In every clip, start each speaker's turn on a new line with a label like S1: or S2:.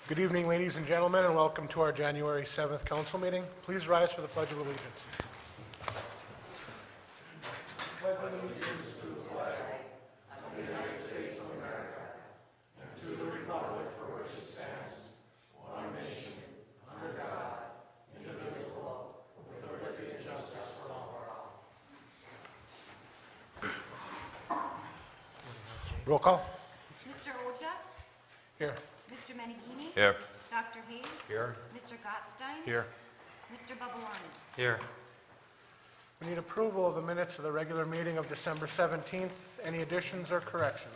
S1: Good evening, ladies and gentlemen, and welcome to our January 7th council meeting. Please rise for the Pledge of Allegiance. Roll call.
S2: Mr. Oja?
S1: Here.
S2: Mr. Meneghini?
S3: Here.
S2: Dr. Hayes?
S3: Here.
S2: Mr. Gottstein?
S1: Here.
S2: Mr. Babalani?
S3: Here.
S1: We need approval of the minutes of the regular meeting of December 17th. Any additions or corrections?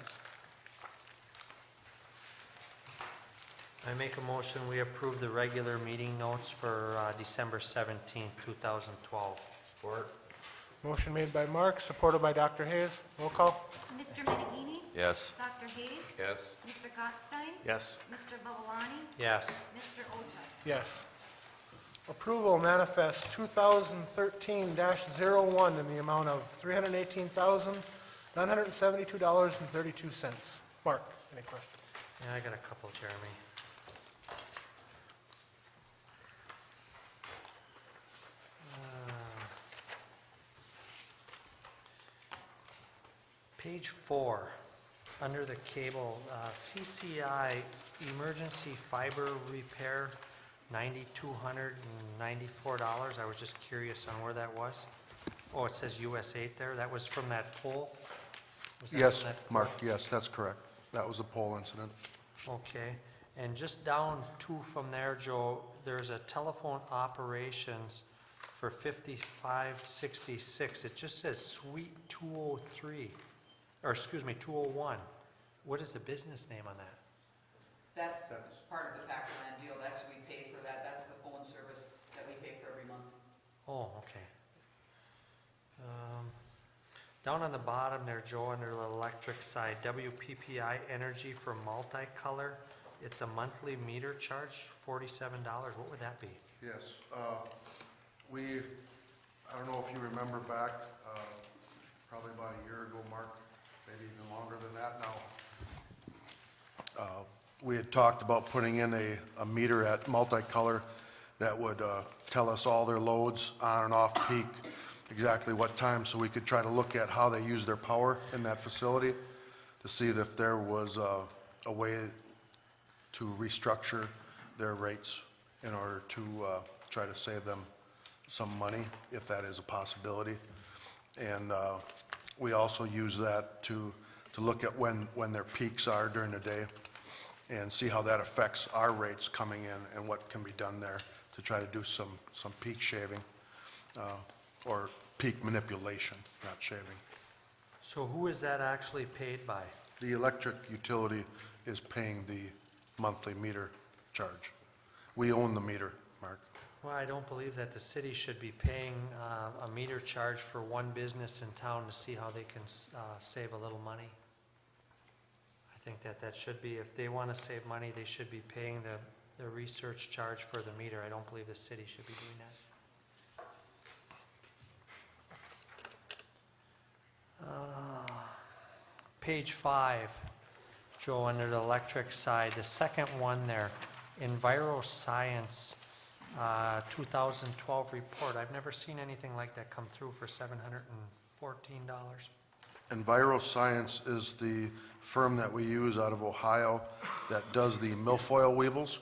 S4: I make a motion, we approve the regular meeting notes for December 17th, 2012.
S3: Support.
S1: Motion made by Mark, supported by Dr. Hayes. Roll call.
S2: Mr. Meneghini?
S3: Yes.
S2: Dr. Hayes?
S3: Yes.
S2: Mr. Gottstein?
S1: Yes.
S2: Mr. Babalani?
S4: Yes.
S2: Mr. Oja?
S1: Yes. Approval manifest 2013-01 in the amount of $318,972.32. Mark, any questions?
S4: Yeah, I got a couple, Jeremy. Page 4, under the cable, CCI emergency fiber repair, $9,294. I was just curious on where that was. Oh, it says US 8 there. That was from that pole? Was that
S5: Yes,
S4: from that pole?
S5: Mark, yes, that's correct. That was a pole incident.
S4: Okay, and just down two from there, Joe, there's a telephone operations for 5566. It just says Suite 203, or excuse me, 201. What is the business name on that?
S6: That's part of the Packer Land deal, that's, we pay for that, that's the phone service that we pay for every month.
S4: Oh, okay. Down on the bottom there, Joe, under the electric side, WPPI Energy for multicolor. It's a monthly meter charge, $47. What would that be?
S5: Yes, I don't know if you remember back, probably about a year ago, Mark, maybe even longer than that now. We had talked about putting in a meter at multicolor that would tell us all their loads on and off peak, exactly what time, so we could try to look at how they use their power in that facility to see if there was a way to restructure their rates in order to try to save them some money, if that is a possibility. And we also use that to look at when their peaks are during the day and see how that affects our rates coming in and what can be done there to try to do some peak shaving or peak manipulation, not shaving.
S4: So who is that actually paid by?
S5: The electric utility is paying the monthly meter charge. We own the meter, Mark.
S4: Well, I don't believe that the city should be paying a meter charge for one business in town to see how they can save a little money. I think that should be, if they want to save money, they should be paying the research charge for the meter. I don't believe the city should be doing that. Page 5, Joe, under the electric side, the second one there, EnviroScience 2012 report. I've never seen anything like that come through for $714.
S5: EnviroScience is the firm that we use out of Ohio that does the milfoil weevils.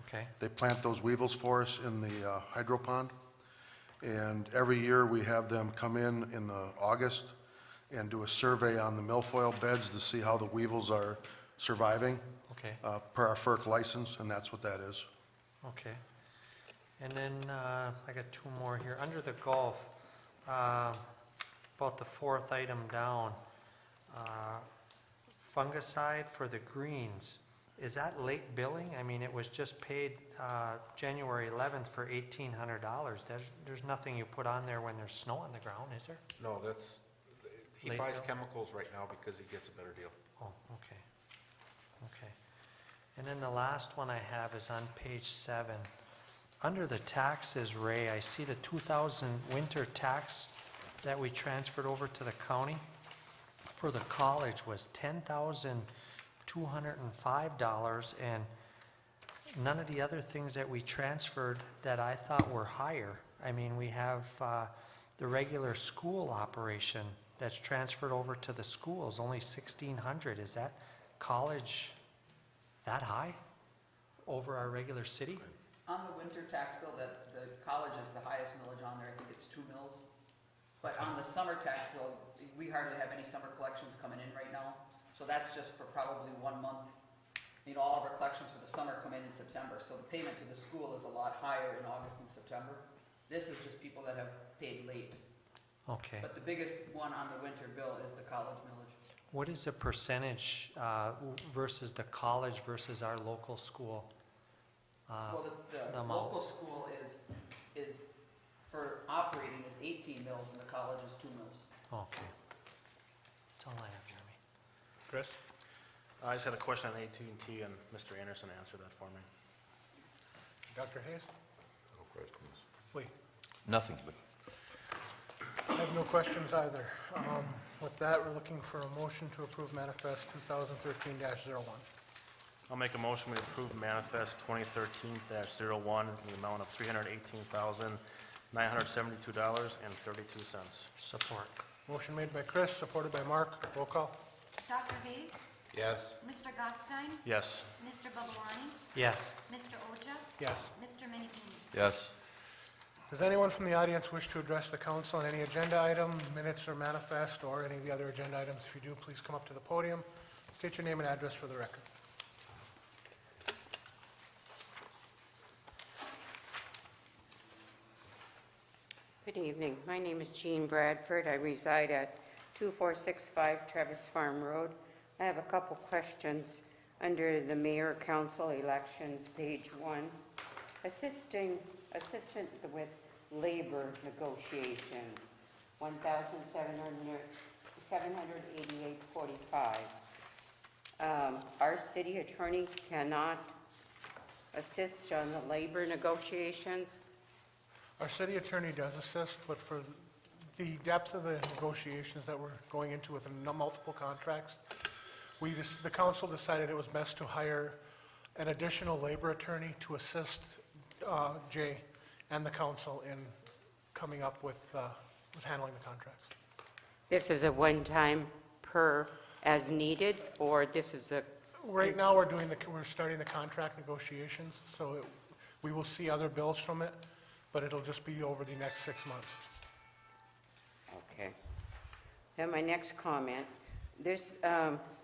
S4: Okay,
S5: They plant those weevils for us in the hydro pond. And every year we have them come in August and do a survey on the milfoil beds to see how the weevils are surviving
S4: okay,
S5: per our FERC license, and that's what that is.
S4: okay. And then I got two more here. Under the Gulf, about the fourth item down, fungicide for the greens. Is that late billing? I mean, it was just paid January 11th for $1,800. There's nothing you put on there when there's snow on the ground, is there?
S7: No, he
S4: Late
S7: buys
S4: bill?
S7: chemicals right now because he gets a better deal.
S4: Oh, okay, okay. And then the last one I have is on page 7. Under the taxes, Ray, I see the 2000 winter tax that we transferred over to the county for the college was $10,205, and none of the other things that we transferred that I thought were higher. I mean, we have the regular school operation that's transferred over to the schools, only 1,600. Is that college that high over our regular city?
S6: On the winter tax bill, the college is the highest millage on there, I think it's 2 mills. But on the summer tax bill, we hardly have any summer collections coming in right now. So that's just for probably 1 month. You know, all of our collections for the summer come in September, so the payment to the school is a lot higher in August and September. This is just people that have paid late.
S4: Okay.
S6: But the biggest one on the winter bill is the college millage.
S4: What is the percentage versus the college versus our local school?
S6: Well, the
S4: amount.
S6: local school is, for operating is 18 mills and the college is 2 mills.
S4: Okay. That's all I have, Jeremy.
S1: Chris?
S7: I just had a question on AT&T, and Mr. Anderson answered that for me.
S1: Dr. Hayes?
S3: No questions.
S1: Lee?
S3: Nothing, but
S1: I have no questions either. With that, we're looking for a motion to approve manifest 2013-01.
S7: I'll make a motion we approve manifest 2013-01 in the amount of $318,972.32.
S4: Support.
S1: Motion made by Chris, supported by Mark. Roll call.
S2: Dr. Hayes?
S3: yes.
S2: Mr. Gotstein?
S7: Yes.
S2: Mr. Babalani?
S4: Yes.
S2: Mr. Oja?
S1: Yes.
S2: Mr. Menigini?
S3: Yes.
S1: Does anyone from the audience wish to address the council on any agenda item, minutes or manifest, or any of the other agenda items? If you do, please come up to the podium. State your name and address for the record.
S8: Good evening. My name is Jean Bradford. I reside at 2465 Travis Farm Road. I have a couple questions under the mayor council elections, page 1. Assistant with labor negotiations, $1,788.45. Our city attorney cannot assist on the labor negotiations.
S1: Our city attorney does assist, but for the depth of the negotiations that we're going into with multiple contracts, the council decided it was best to hire an additional labor attorney to assist Jay and the council in coming up with handling the contracts.
S8: This is a one-time per as needed, or this is a,
S1: Right now, we're starting the contract negotiations, so we will see other bills from it, but it'll just be over the next 6 months.
S8: okay. Then my next comment, there's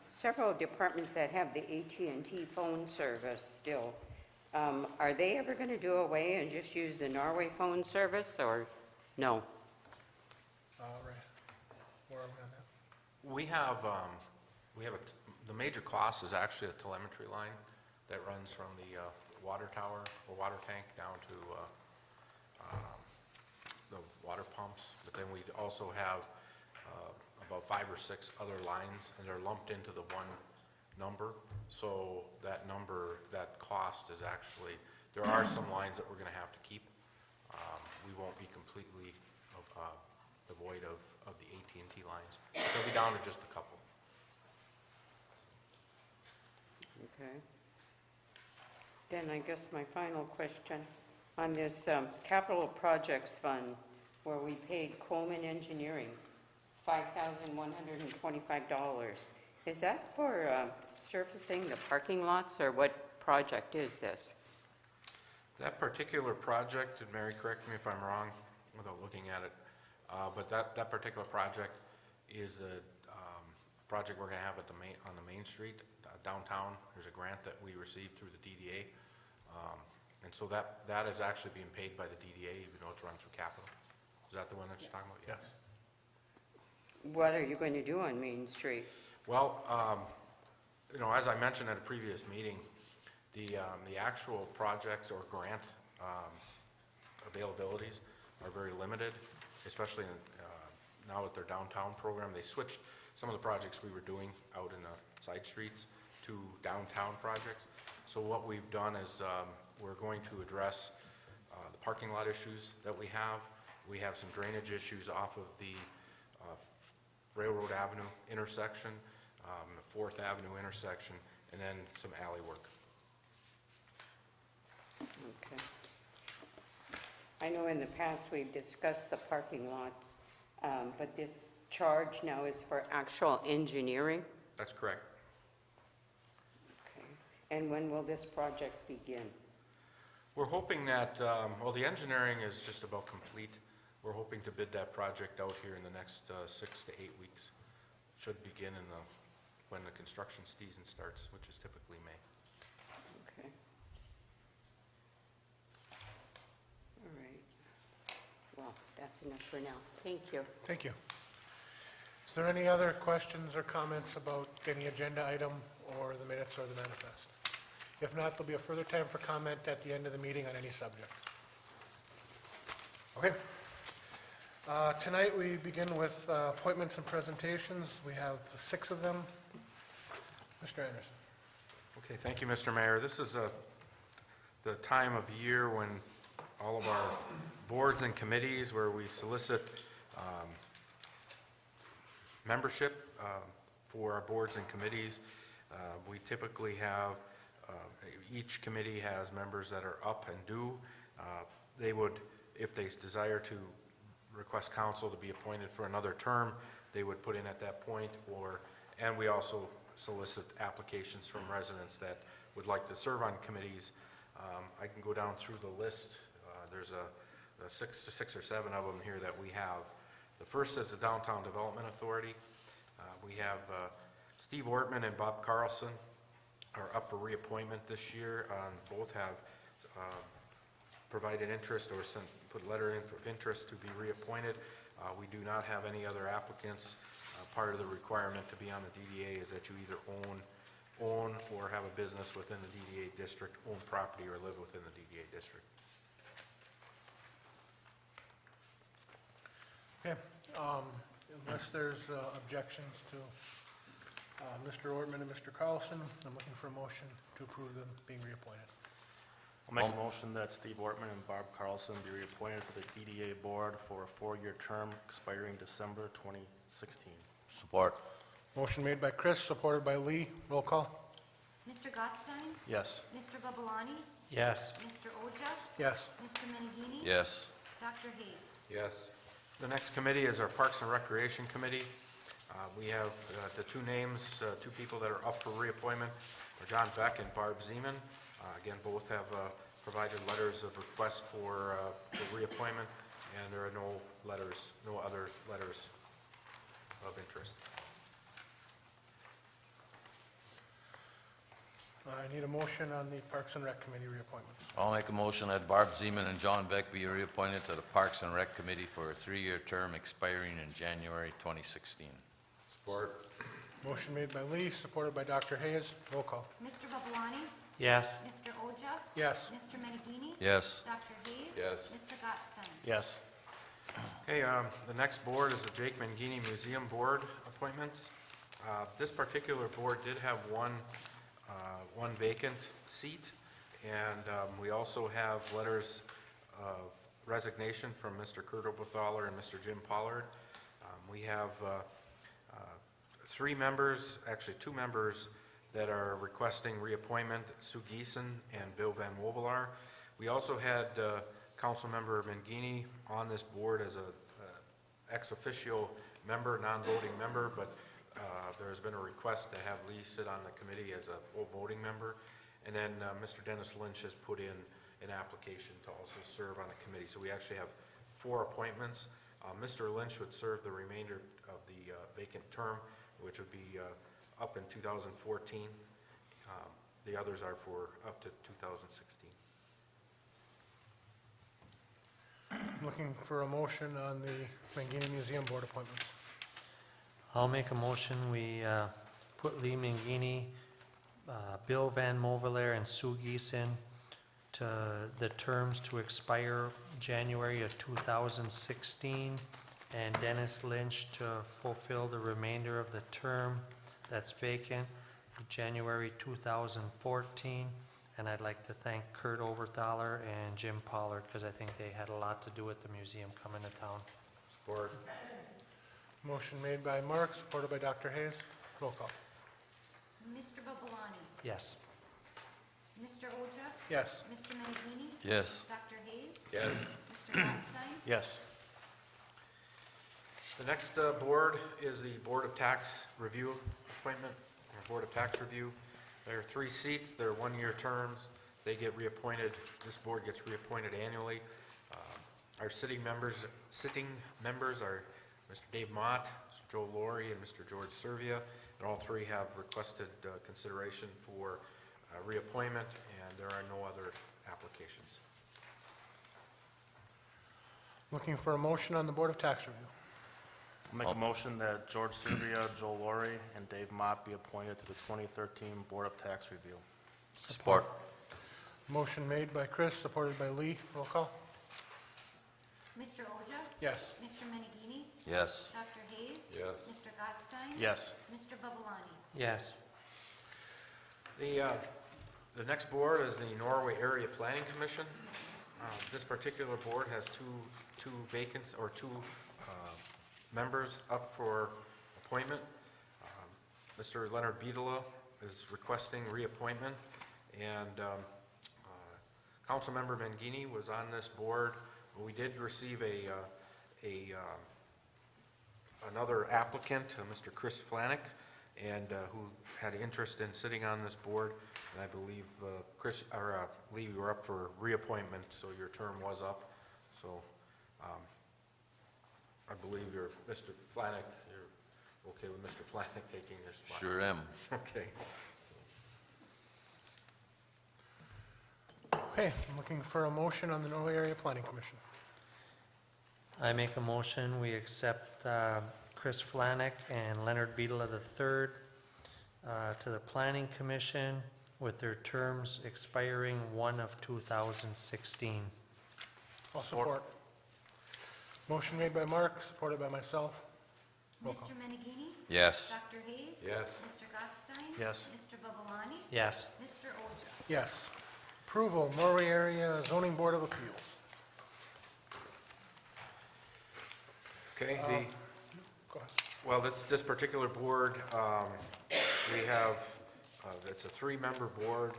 S8: several departments that have the AT&T phone service still. Are they ever going to do away and just use the Norway phone service, or no?
S1: Right. Where are we on that?
S9: The major cost is actually a telemetry line that runs from the water tower or water tank down to the water pumps. But then we also have about 5 or 6 other lines, and they're lumped into the one number. So that number, that cost is actually, there are some lines that we're going to have to keep. We won't be completely devoid of the AT&T lines. They'll be down to just a couple.
S8: Okay. Then I guess my final question, on this capital projects fund where we paid Coleman Engineering $5,125, is that for surfacing the parking lots, or what project is this?
S9: That particular project, and Mary, correct me if I'm wrong without looking at it, but that particular project is the project we're going to have on the Main Street downtown. There's a grant that we received through the DDA, and so that is actually being paid by the DDA, even though it's run through capital. Is that the one that you're talking about?
S1: Yes.
S8: What are you going to do on Main Street?
S9: Well, as I mentioned at a previous meeting, the actual projects or grant availabilities are very limited, especially now with their downtown program. They switched some of the projects we were doing out in the side streets to downtown projects. So what we've done is we're going to address the parking lot issues that we have. We have some drainage issues off of the Railroad Avenue intersection, the 4th Avenue intersection, and then some alley work.
S8: Okay. I know in the past we've discussed the parking lots, but this charge now is for actual engineering?
S9: That's correct.
S8: Okay. And when will this project begin?
S9: We're hoping that, well, the engineering is just about complete. We're hoping to bid that project out here in the next 6 to 8 weeks. Should begin when the construction season starts, which is typically May.
S8: Okay. All right. Well, that's enough for now. Thank you.
S1: Thank you. Is there any other questions or comments about any agenda item or the minutes or the manifest? If not, there'll be a further time for comment at the end of the meeting on any subject. Okay. Tonight, we begin with appointments and presentations. We have 6 of them. Mr. Anderson.
S9: Okay, thank you, Mr. Mayor. This is the time of year when all of our boards and committees where we solicit membership for our boards and committees. We typically have, each committee has members that are up and due. They would, if they desire to request council to be appointed for another term, they would put in at that point, and we also solicit applications from residents that would like to serve on committees. I can go down through the list. There's six or seven of them here that we have. The first is the Downtown Development Authority. We have Steve Ortman and Bob Carlson are up for reappointment this year. Both have provided interest or put a letter in of interest to be reappointed. We do not have any other applicants. Part of the requirement to be on the DDA is that you either own or have a business within the DDA district, own property, or live within the DDA district.
S1: Okay. Unless there's objections to Mr. Ortman and Mr. Carlson, I'm looking for a motion to approve them being reappointed.
S7: I'll make a motion that Steve Ortman and Barb Carlson be reappointed to the DDA board for a 4-year term expiring December 2016.
S3: Support.
S1: Motion made by Chris, supported by Lee. Roll call.
S2: Mr. Gottstein?
S7: Yes.
S2: Mr. Babalani?
S4: Yes.
S2: Mr. Oja?
S1: Yes.
S2: Mr. Menegini?
S3: Yes.
S2: Dr. Hayes?
S3: Yes.
S9: The next committee is our Parks and Recreation Committee. We have the two names, two people that are up for reappointment are John Beck and Barb Zeman. Again, both have provided letters of request for reappointment, and there are no other letters of interest.
S1: I need a motion on the Parks and Rec Committee reappointments.
S3: I'll make a motion that Barb Zeman and John Beck be reappointed to the Parks and Rec Committee for a 3-year term expiring in January 2016.
S9: Support.
S1: Motion made by Lee, supported by Dr. Hayes. Roll call.
S2: Mr. Babalani?
S4: Yes.
S2: Mr. Oja?
S1: Yes.
S2: Mr. Menegini?
S3: Yes.
S2: Dr. Hayes?
S3: Yes.
S2: Mr. Gottstein?
S7: Yes.
S9: Okay, the next board is the Jake Mangini Museum Board appointments. This particular board did have one vacant seat, and we also have letters of resignation from Mr. Kurt Oberthaler and Mr. Jim Pollard. We have 3 members, actually 2 members, that are requesting reappointment, Sue Geeson and Bill Van Wovelar. We also had Councilmember Mangini on this board as a ex officio member, non-voting member, but there's been a request to have Lee sit on the committee as a full voting member. And then Mr. Dennis Lynch has put in an application to also serve on the committee. So we actually have 4 appointments. Mr. Lynch would serve the remainder of the vacant term, which would be up in 2014. The others are for up to 2016.
S1: Looking for a motion on the Mangini Museum Board appointments.
S4: I'll make a motion, we put Lee Mangini, Bill Van Movelaar, and Sue Geeson to the terms to expire January of 2016, and Dennis Lynch to fulfill the remainder of the term that's vacant, January 2014. And I'd like to thank Kurt Oberthaler and Jim Pollard, because I think they had a lot to do with the museum coming to town.
S9: Support.
S1: Motion made by Mark, supported by Dr. Hayes. Roll call.
S2: Mr. Babalani?
S4: Yes.
S2: Mr. Oja?
S1: Yes.
S2: Mr. Menegini?
S3: Yes.
S2: Dr. Hayes?
S9: Yes.
S2: Mr. Gladstein?
S7: Yes.
S9: The next board is the Board of Tax Review appointment, or Board of Tax Review. There are 3 seats, they're one-year terms. They get reappointed, this board gets reappointed annually. Our sitting members are Mr. Dave Mott, Mr. Joe Laurie, and Mr. George Servia, and all 3 have requested consideration for reappointment, and there are no other applications.
S1: Looking for a motion on the Board of Tax Review.
S7: I'll make a motion that George Serbia, Joel Laurie, and Dave Mott be appointed to the 2013 Board of Tax Review.
S3: Support.
S1: Motion made by Chris, supported by Lee. Roll call.
S2: Mr. Oja?
S1: Yes.
S2: Mr. Menegini?
S3: Yes.
S2: Dr. Hayes?
S3: Yes.
S2: Mr. Gladstein?
S7: Yes.
S2: Mr. Babalani?
S4: Yes.
S9: The next board is the Norway Area Planning Commission. This particular board has two vacants, or 2 members up for appointment. Mr. Leonard Beadla is requesting reappointment, and Councilmember Mangini was on this board. We did receive another applicant, Mr. Chris Flanick, and who had interest in sitting on this board. And I believe Lee, you were up for reappointment, so your term was up. So I believe Mr. Flanick, you're okay with Mr. Flanick taking your spot?
S3: Sure am.
S9: Okay.
S1: Okay, I'm looking for a motion on the Norway Area Planning Commission.
S4: I make a motion, we accept Chris Flanick and Leonard Beadle III to the Planning Commission with their terms expiring 1/2016.
S1: I'll support. Motion made by Mark, supported by myself. Roll call.
S2: Mr. Menegini?
S3: Yes.
S2: Dr. Hayes?
S9: Yes.
S2: Mr. Gladstein?
S7: Yes.
S2: Mr. Babalani?
S4: Yes.
S2: Mr. Oja?
S1: Yes. Approval, Norway Area Zoning Board of Appeals.
S9: Okay,
S1: Go ahead.
S9: well, this particular board, we have, it's a 3-member board,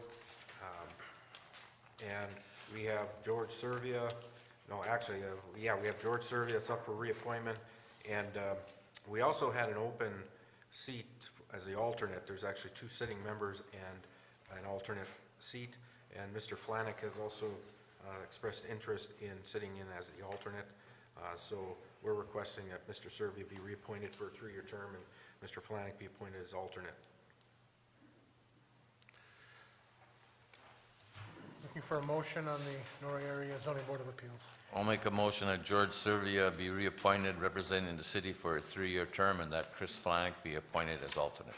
S9: and we have George Servia, no, actually, we have George Servia that's up for reappointment, and we also had an open seat as the alternate. There's actually 2 sitting members and an alternate seat, and Mr. Flanick has also expressed interest in sitting in as the alternate. So we're requesting that Mr. Servia be reappointed for a 3-year term and Mr. Flanick be appointed as alternate.
S1: Looking for a motion on the Norway Area Zoning Board of Appeals.
S3: I'll make a motion that George Servia be reappointed representing the city for a 3-year term and that Chris Flanick be appointed as alternate.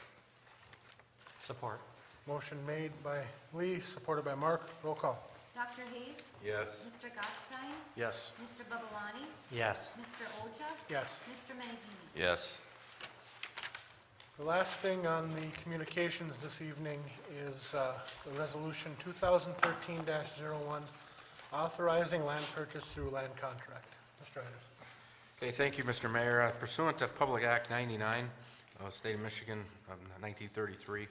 S4: Support.
S1: Motion made by Lee, supported by Mark. Roll call.
S2: Dr. Hayes?
S9: Yes.
S2: Mr. Gladstein?
S7: Yes.
S2: Mr. Babalani?
S4: Yes.
S2: Mr. Oja?
S1: Yes.
S2: Mr. Menegini?
S3: Yes.
S1: The last thing on the communications this evening is the resolution 2013-01, authorizing land purchase through land contract. Mr. Henderson.
S9: Okay, thank you, Mr. Mayor. Pursuant to Public Act 99, State of Michigan of 1933,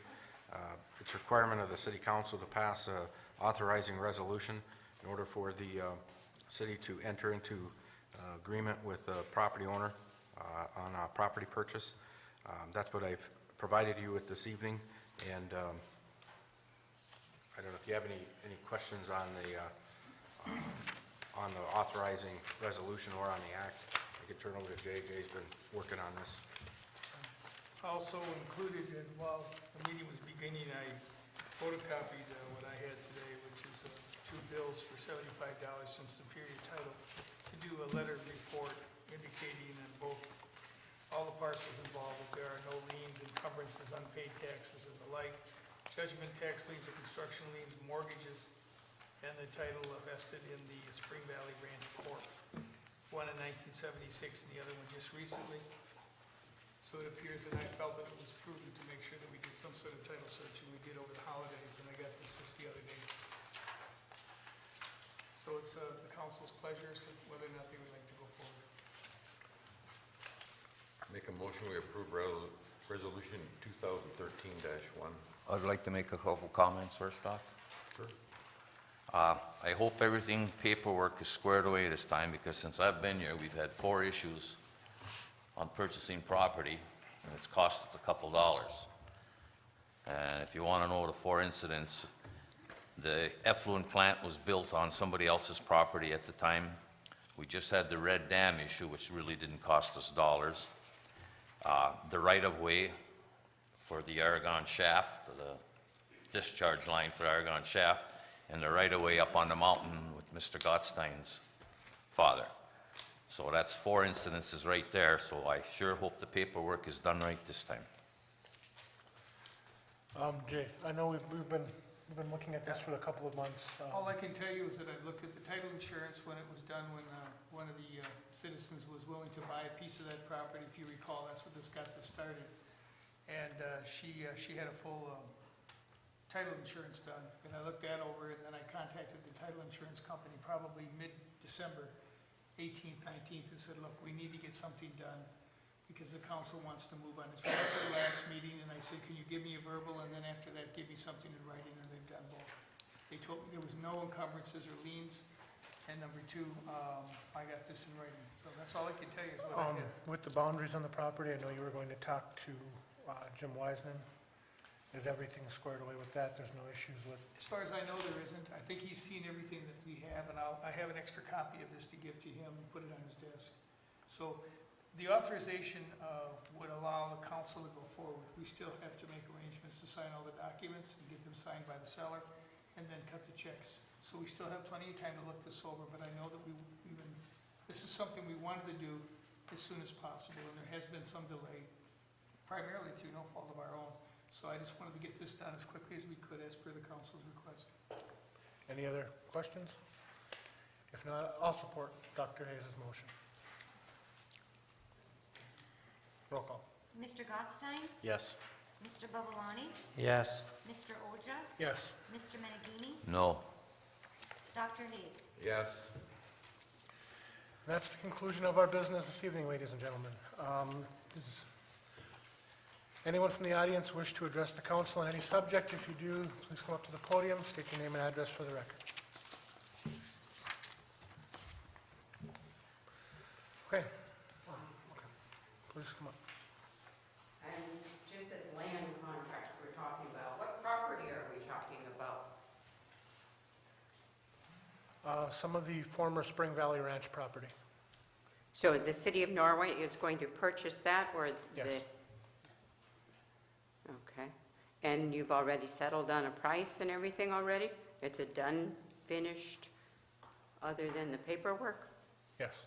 S9: it's a requirement of the City Council to pass a authorizing resolution in order for the city to enter into agreement with the property owner on a property purchase. That's what I've provided you with this evening, and I don't know if you have any questions on the authorizing resolution or on the act. I could turn over to Jay. Jay's been working on this.
S10: Also included, while the meeting was beginning, I photocopied what I had today, which is 2 bills for $75 from Superior Title to do a lettered report indicating in both, all the parcels involved, that there are no liens, encumbrances, unpaid taxes, and the like, judgment tax liens or construction liens, mortgages, and the title vested in the Spring Valley Ranch Corp. One in 1976 and the other one just recently. So it appears that I felt that it was prudent to make sure that we did some sort of title search, and we did over the holidays, and I got this just the other day. So it's the council's pleasure as to whether or not they would like to go forward.
S11: Make a motion, we approve resolution 2013-1.
S3: I'd like to make a couple comments first off.
S9: sir?
S3: I hope everything paperwork is squared away this time, because since I've been here, we've had 4 issues on purchasing property, and it's cost us a couple dollars. And if you want to know the 4 incidents, the effluent plant was built on somebody else's property at the time. We just had the red dam issue, which really didn't cost us dollars. The right-of-way for the Aragon shaft, the discharge line for Aragon shaft, and the right-of-way up on the mountain with Mr. Gottstein's father. So that's 4 incidences right there, so I sure hope the paperwork is done right this time.
S1: Jay, I know we've been looking at this for a couple of months.
S10: All I can tell you is that I looked at the title insurance when it was done, when one of the citizens was willing to buy a piece of that property. If you recall, that's what this got this started. And she had a full title insurance done. And I looked that over, and then I contacted the title insurance company probably mid-December, 18th, 19th, and said, look, we need to get something done because the council wants to move on. It's right to the last meeting, and I said, can you give me a verbal, and then after that, give me something in writing, and they've done both. They told me there was no encumbrances or liens, and number 2, I got this in writing. So that's all I can tell you is what I did.
S1: With the boundaries on the property, I know you were going to talk to Jim Wiseman. Is everything squared away with that? There's no issues with?
S10: As far as I know, there isn't. I think he's seen everything that we have, and I have an extra copy of this to give to him and put it on his desk. So the authorization would allow the council to go forward. We still have to make arrangements to sign all the documents and get them signed by the seller, and then cut the checks. So we still have plenty of time to look this over, but I know that this is something we wanted to do as soon as possible, and there has been some delay, primarily through no fault of our own. So I just wanted to get this done as quickly as we could as per the council's request.
S1: Any other questions? If not, I'll support Dr. Hayes' motion. Roll call.
S2: Mr. Gottstein?
S7: Yes.
S2: Mr. Babalani?
S4: Yes.
S2: Mr. Oja?
S1: Yes.
S2: Mr. Menegini?
S3: No.
S2: Dr. Hayes?
S9: Yes.
S1: That's the conclusion of our business this evening, ladies and gentlemen. Does anyone from the audience wish to address the council on any subject? If you do, please come up to the podium, state your name and address for the record. Okay. Please come up.
S8: And just as land contract we're talking about, what property are we talking about?
S1: Some of the former Spring Valley Ranch property.
S8: So the city of Norway is going to purchase that, or the?
S1: Yes.
S8: Okay. And you've already settled on a price and everything already? It's a done, finished, other than the paperwork?
S1: Yes.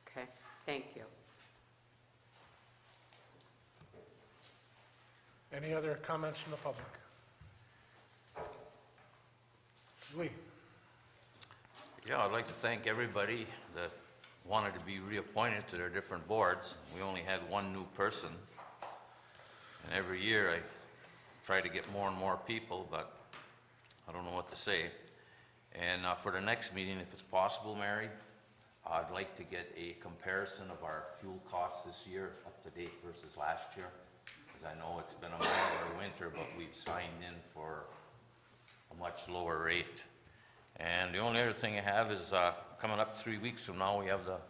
S8: Okay, thank you.
S1: Any other comments from the public? Lee?
S3: Yeah, I'd like to thank everybody that wanted to be reappointed to their different boards. We only had 1 new person. And every year I try to get more and more people, but I don't know what to say. And for the next meeting, if it's possible, Mary, I'd like to get a comparison of our fuel costs this year, up to date versus last year. Because I know it's been a milder winter, but we've signed in for a much lower rate. And the only other thing I have is coming up 3 weeks from now, we have the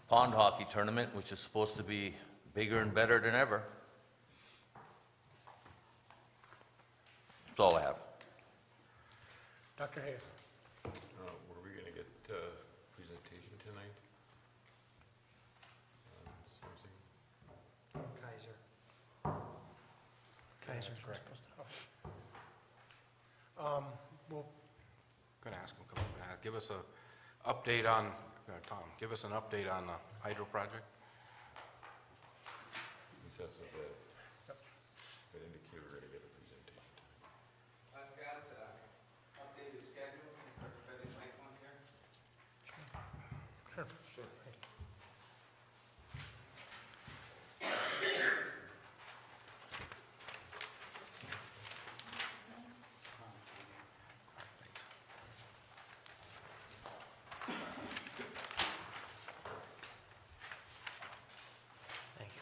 S3: pond hockey tournament, which is supposed to be bigger and better than ever. That's all I have.
S1: Dr. Hayes?
S9: Were we gonna get presentation tonight? Something?
S4: Kaiser's correct.
S1: Well,
S9: Gonna ask him, come up and give us a update on, Tom, give us an update on the hydro project? He says that they indicated we're gonna get a presentation.
S11: I've got updated schedule, if everybody'd like one here.
S1: sure.
S9: Sure.
S4: Thank you.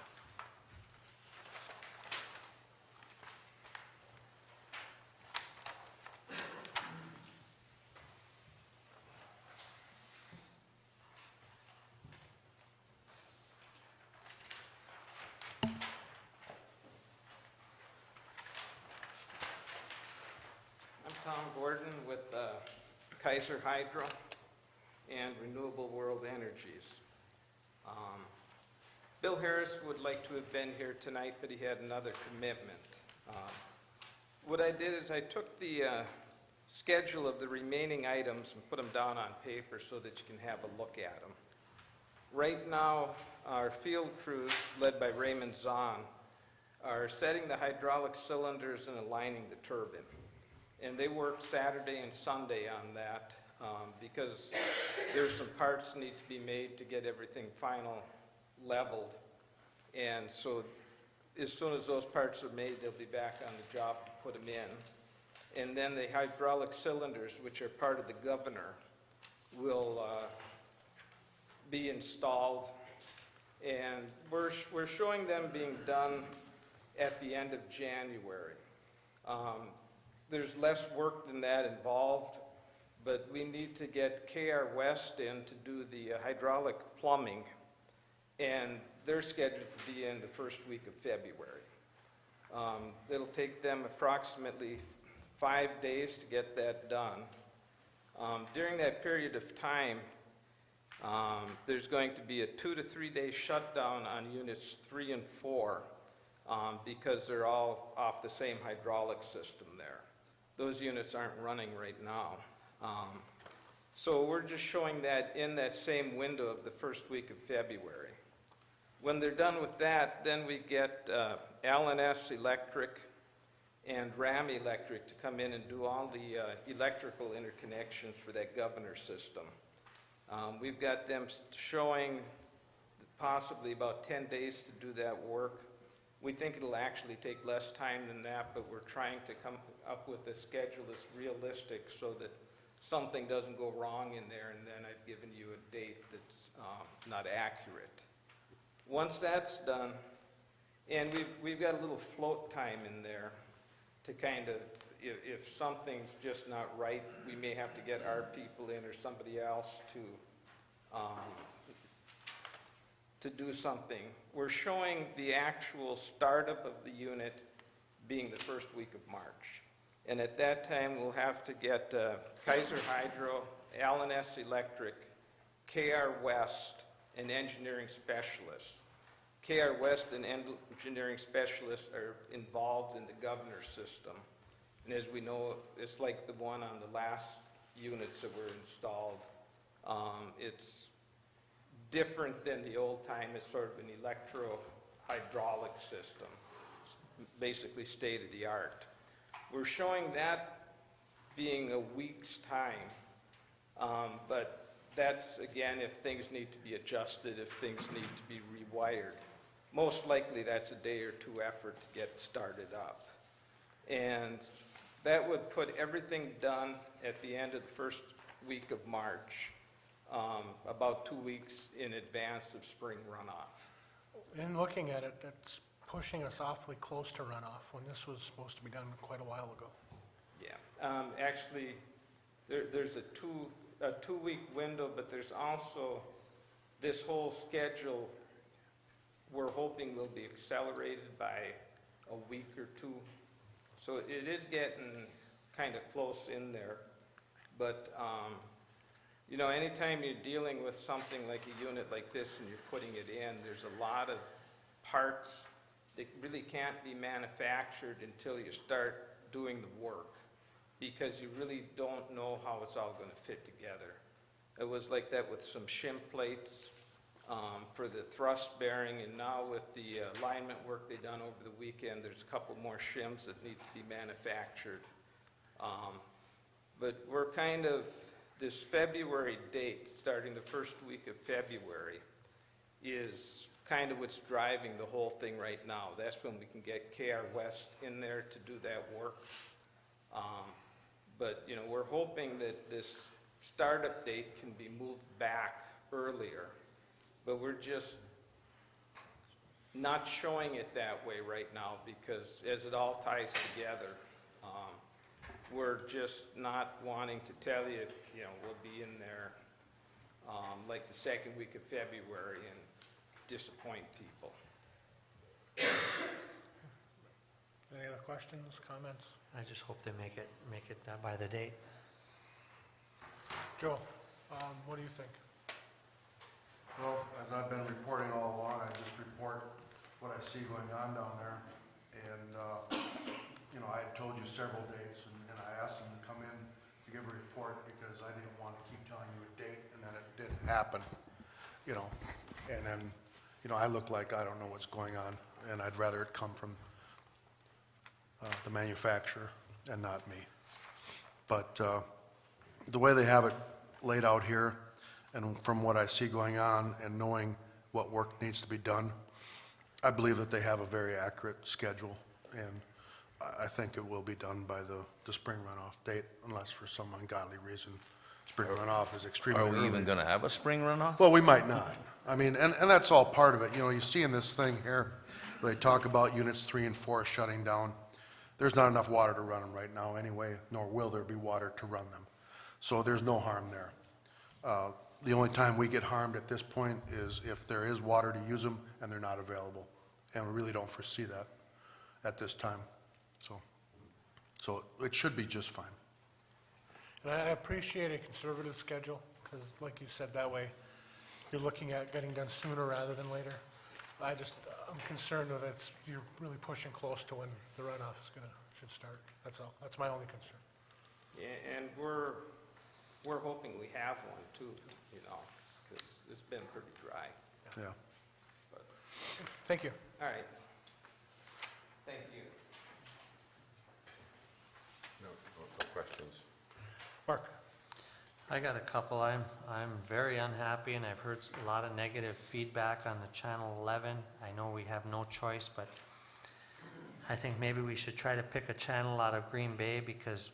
S11: Gordon with Kaiser Hydro and Renewable World Energies. Bill Harris would like to have been here tonight, but he had another commitment. What I did is I took the schedule of the remaining items and put them down on paper so that you can have a look at them. Right now, our field crews, led by Raymond Zahn, are setting the hydraulic cylinders and aligning the turbine. And they work Saturday and Sunday on that because there's some parts need to be made to get everything final leveled. And so as soon as those parts are made, they'll be back on the job to put them in. And then the hydraulic cylinders, which are part of the governor, will be installed. And we're showing them being done at the end of January. There's less work than that involved, but we need to get KR West in to do the hydraulic plumbing, and they're scheduled to be in the first week of February. It'll take them approximately 5 days to get that done. During that period of time, there's going to be a 2 to 3 day shutdown on units 3 and 4 because they're all off the same hydraulic system there. Those units aren't running right now. So we're just showing that in that same window of the first week of February. When they're done with that, then we get L&S Electric and RAM Electric to come in and do all the electrical interconnections for that governor system. We've got them showing possibly about 10 days to do that work. We think it'll actually take less time than that, but we're trying to come up with a schedule that's realistic so that something doesn't go wrong in there, and then I've given you a date that's not accurate. Once that's done, and we've got a little float time in there to kind of, if something's just not right, we may have to get our people in or somebody else to do something. We're showing the actual startup of the unit being the first week of March. And at that time, we'll have to get Kaiser Hydro, L&S Electric, KR West, and engineering specialists. KR West and engineering specialists are involved in the governor system. And as we know, it's like the one on the last units that were installed. It's different than the old time. It's sort of an electro-hydraulic system, basically state-of-the-art. We're showing that being a week's time, but that's, again, if things need to be adjusted, if things need to be rewired. Most likely that's a day or two effort to get started up. And that would put everything done at the end of the first week of March, about 2 weeks in advance of spring runoff.
S1: In looking at it, that's pushing us awfully close to runoff when this was supposed to be done quite a while ago.
S11: Yeah, actually, there's a 2 week window, but there's also this whole schedule we're hoping will be accelerated by a week or two. So it is getting kind of close in there. But, you know, anytime you're dealing with something like a unit like this and you're putting it in, there's a lot of parts that really can't be manufactured until you start doing the work, because you really don't know how it's all going to fit together. It was like that with some shim plates for the thrust bearing, and now with the alignment work they done over the weekend, there's a couple more shims that need to be manufactured. But we're kind of, this February date, starting the first week of February, is kind of what's driving the whole thing right now. That's when we can get KR West in there to do that work. But, you know, we're hoping that this startup date can be moved back earlier, but we're just not showing it that way right now because as it all ties together, we're just not wanting to tell you, you know, we'll be in there like the second week of February and disappoint people.
S1: Any other questions, comments?
S4: I just hope they make it by the date.
S1: Joe, what do you think?
S5: Well, as I've been reporting all along, I just report what I see going on down there. And, you know, I had told you several dates, and I asked them to come in to give a report because I didn't want to keep telling you a date, and then it didn't happen, you know. And then, you know, I look like I don't know what's going on, and I'd rather it come from the manufacturer and not me. But the way they have it laid out here, and from what I see going on and knowing what work needs to be done, I believe that they have a very accurate schedule, and I think it will be done by the spring runoff date, unless for some ungodly reason, spring runoff is extremely
S3: Are
S5: early.
S3: we even gonna have a spring runoff?
S5: Well, we might not. I mean, and that's all part of it. You know, you see in this thing here, where they talk about units 3 and 4 shutting down. There's not enough water to run them right now anyway, nor will there be water to run them. So there's no harm there. The only time we get harmed at this point is if there is water to use them and they're not available. And we really don't foresee that at this time. So it should be just fine.
S1: And I appreciate a conservative schedule, because like you said, that way you're looking at getting done sooner rather than later. I'm concerned that you're really pushing close to when the runoff should start. That's all. That's my only concern.
S11: Yeah, and we're hoping we have one too, you know, because it's been pretty dry.
S5: Yeah.
S11: But,
S1: Thank you.
S11: all right. Thank you.
S9: No questions.
S1: Mark?
S4: I got a couple. I'm very unhappy, and I've heard a lot of negative feedback on the Channel 11. I know we have no choice, but I think maybe we should try to pick a channel out of Green Bay, because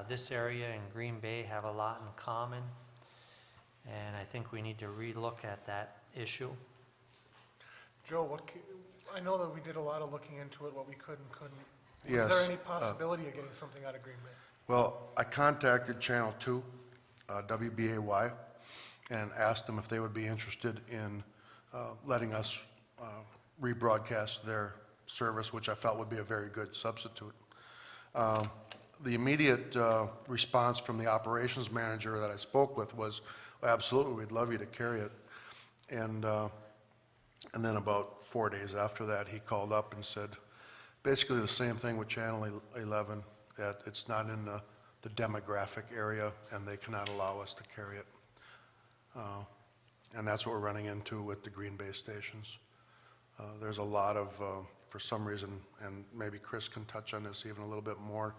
S4: this area and Green Bay have a lot in common, and I think we need to relook at that issue.
S1: Joe, I know that we did a lot of looking into it, what we could and couldn't.
S5: Yes,
S1: Is there any possibility of getting something out of Green Bay?
S5: Well, I contacted Channel 2, WBAY, and asked them if they would be interested in letting us rebroadcast their service, which I felt would be a very good substitute. The immediate response from the operations manager that I spoke with was, absolutely, we'd love you to carry it. And then about 4 days after that, he called up and said basically the same thing with Channel 11, that it's not in the demographic area and they cannot allow us to carry it. And that's what we're running into with the Green Bay stations. There's a lot of, for some reason, and maybe Chris can touch on this even a little bit more,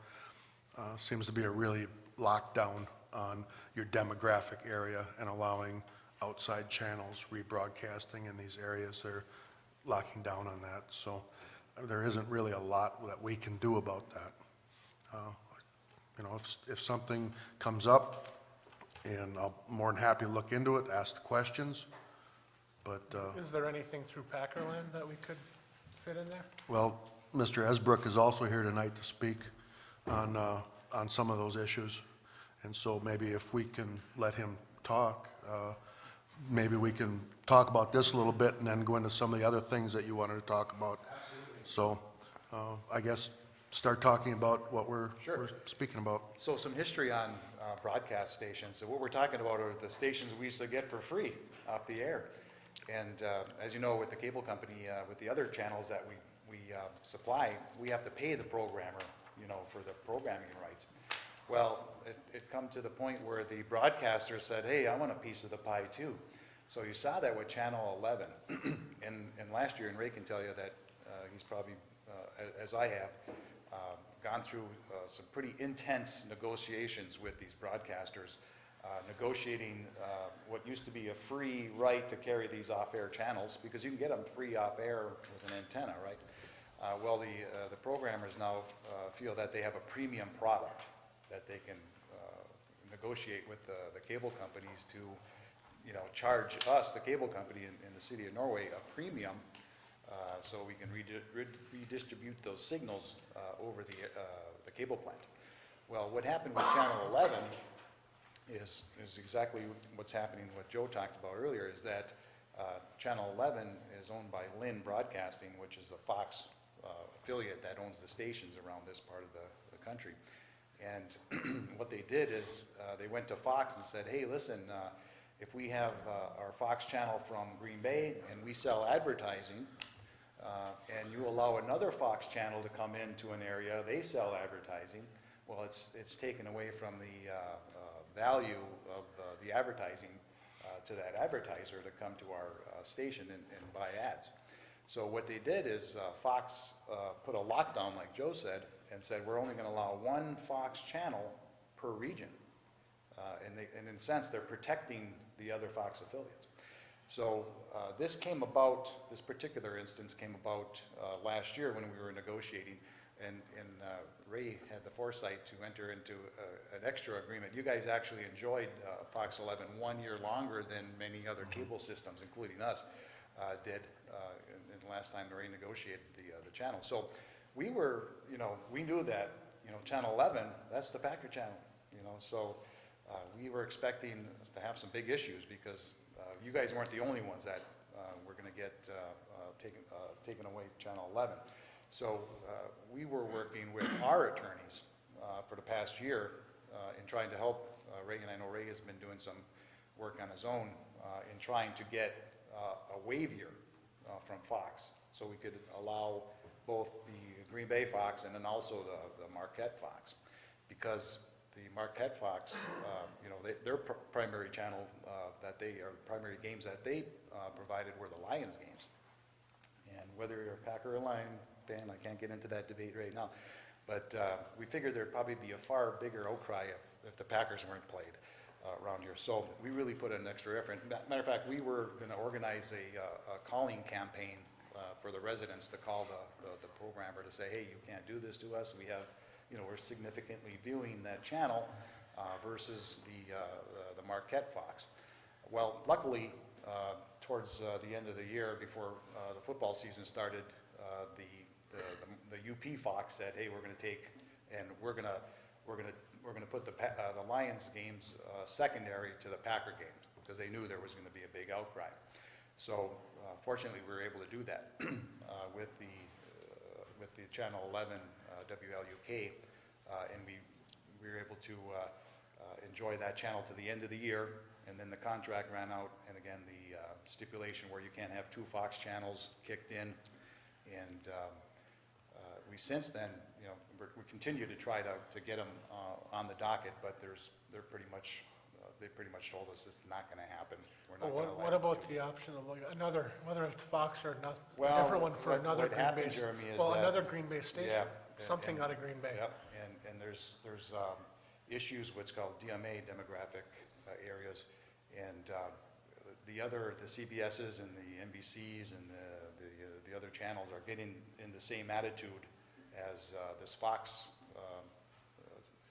S5: seems to be a really lockdown on your demographic area and allowing outside channels rebroadcasting in these areas. They're locking down on that. So there isn't really a lot that we can do about that. You know, if something comes up, and I'm more than happy to look into it, ask the questions, but,
S1: Is there anything through Packerland that we could fit in there?
S5: well, Mr. Esbrook is also here tonight to speak on some of those issues. And so maybe if we can let him talk, maybe we can talk about this a little bit and then go into some of the other things that you wanted to talk about. So I guess start talking about what we're speaking about.
S12: So some history on broadcast stations. So what we're talking about are the stations we used to get for free off the air. And as you know, with the cable company, with the other channels that we supply, we have to pay the programmer, you know, for the programming rights. Well, it come to the point where the broadcaster said, hey, I want a piece of the pie too. So you saw that with Channel 11. and last year, and Ray can tell you that he's probably, as I have, gone through some pretty intense negotiations with these broadcasters, negotiating what used to be a free right to carry these off-air channels, because you can get them free off-air with an antenna, right? Well, the programmers now feel that they have a premium product that they can negotiate with the cable companies to, you know, charge us, the cable company in the city of Norway, a premium so we can redistribute those signals over the cable plant. Well, what happened with Channel 11 is exactly what's happening, what Joe talked about earlier, is that Channel 11 is owned by Lynn Broadcasting, which is a Fox affiliate that owns the stations around this part of the country. And what they did is, they went to Fox and said, hey, listen, if we have our Fox channel from Green Bay and we sell advertising, and you allow another Fox channel to come into an area, they sell advertising, well, it's taken away from the value of the advertising to that advertiser to come to our station and buy ads. So what they did is Fox put a lockdown, like Joe said, and said we're only going to allow one Fox channel per region. And in a sense, they're protecting the other Fox affiliates. So this particular instance came about last year when we were negotiating, and Ray had the foresight to enter into an extra agreement. You guys actually enjoyed Fox 11 1 year longer than many other cable systems, including us, did in the last time Ray negotiated the channel. So we were, we knew that, Channel 11, that's the Packer channel, so we were expecting to have some big issues because you guys weren't the only ones that were going to get taken away Channel 11. So we were working with our attorneys for the past year in trying to help Ray, and I know Ray has been doing some work on his own in trying to get a waiver from Fox so we could allow both the Green Bay Fox and then also the Marquette Fox, because the Marquette Fox, their primary channel primary games that they provided were the Lions games. And whether you're a Packer or Lion fan, I can't get into that debate right now, but we figured there'd probably be a far bigger outcry if the Packers weren't played around here. So we really put in an extra effort. Matter of fact, we were going to organize a calling campaign for the residents to call the programmer to say, hey, you can't do this to us. We have, we're significantly viewing that channel versus the Marquette Fox. Well, luckily, towards the end of the year, before the football season started, the UP Fox said, hey, we're going to take, and we're going to put the Lions games secondary to the Packer games because they knew there was going to be a big outcry. So fortunately, we were able to do that with the Channel 11 WLUK, and we were able to enjoy that channel to the end of the year, and then the contract ran out, and again, the stipulation where you can't have two Fox channels kicked in, and we since then, we continue to try to get them on the docket, but they pretty much told us it's not going to happen. We're not
S1: Well,
S12: gonna
S1: what about the option of like another, whether it's Fox or not, a
S12: Well,
S1: different one for
S12: what
S1: another Green Bay,
S12: happened, Jeremy, is
S1: well,
S12: that-
S1: another Green Bay station,
S12: Yeah,
S1: something out of Green Bay.
S12: Yep, and there's issues, what's called DMA, demographic areas, and the CBSs and the NBCs and the other channels are getting in the same attitude as this Fox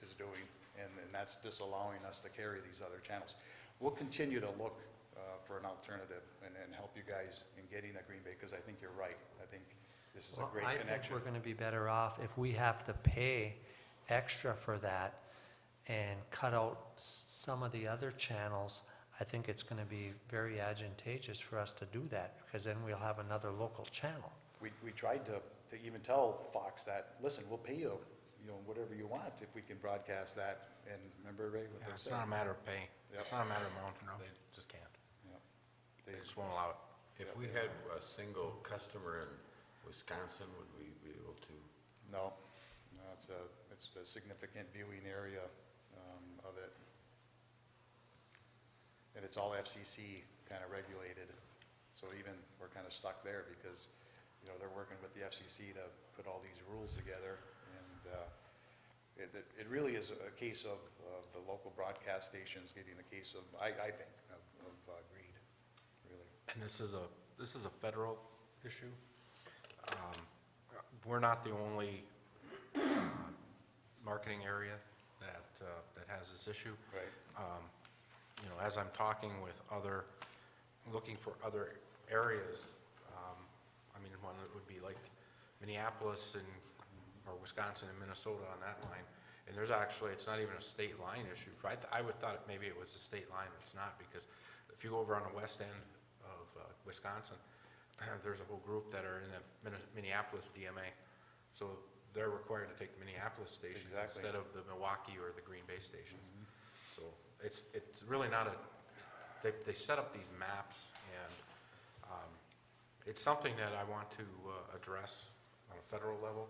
S12: is doing, and that's disallowing us to carry these other channels. We'll continue to look for an alternative and help you guys in getting a Green Bay, because I think you're right. I think this is a great
S4: I think
S12: connection.
S4: we're going to be better off if we have to pay extra for that and cut out some of the other channels. I think it's going to be very advantageous for us to do that, because then we'll have another local channel.
S12: We tried to even tell Fox that, listen, we'll pay you, whatever you want if we can broadcast that. And remember, Ray, what they
S9: It's
S12: said?
S9: not a matter of pay.
S12: Yep.
S9: It's not a matter of amount. They just can't.
S12: Yeah.
S9: They just won't allow it.
S13: If we had a single customer in Wisconsin, would we be able to?
S12: No, it's a significant viewing area of it. And it's all FCC kind of regulated. So even we're kind of stuck there because, they're working with the FCC to put all these rules together. And it really is a case of the local broadcast stations getting a case of, I think, of greed, really.
S9: And this is a federal issue. We're not the only marketing area that has this issue.
S12: Right.
S9: As I'm talking with looking for other areas, one that would be like Minneapolis or Wisconsin and Minnesota on that line. And there's actually, it's not even a state line issue. I would thought maybe it was a state line, it's not, because if you go over on the west end of Wisconsin, there's a whole group that are in the Minneapolis DMA. So they're required to take the Minneapolis stations
S12: Exactly.
S9: instead of the Milwaukee or the Green Bay stations. So it's really not they set up these maps, and it's something that I want to address on a federal level,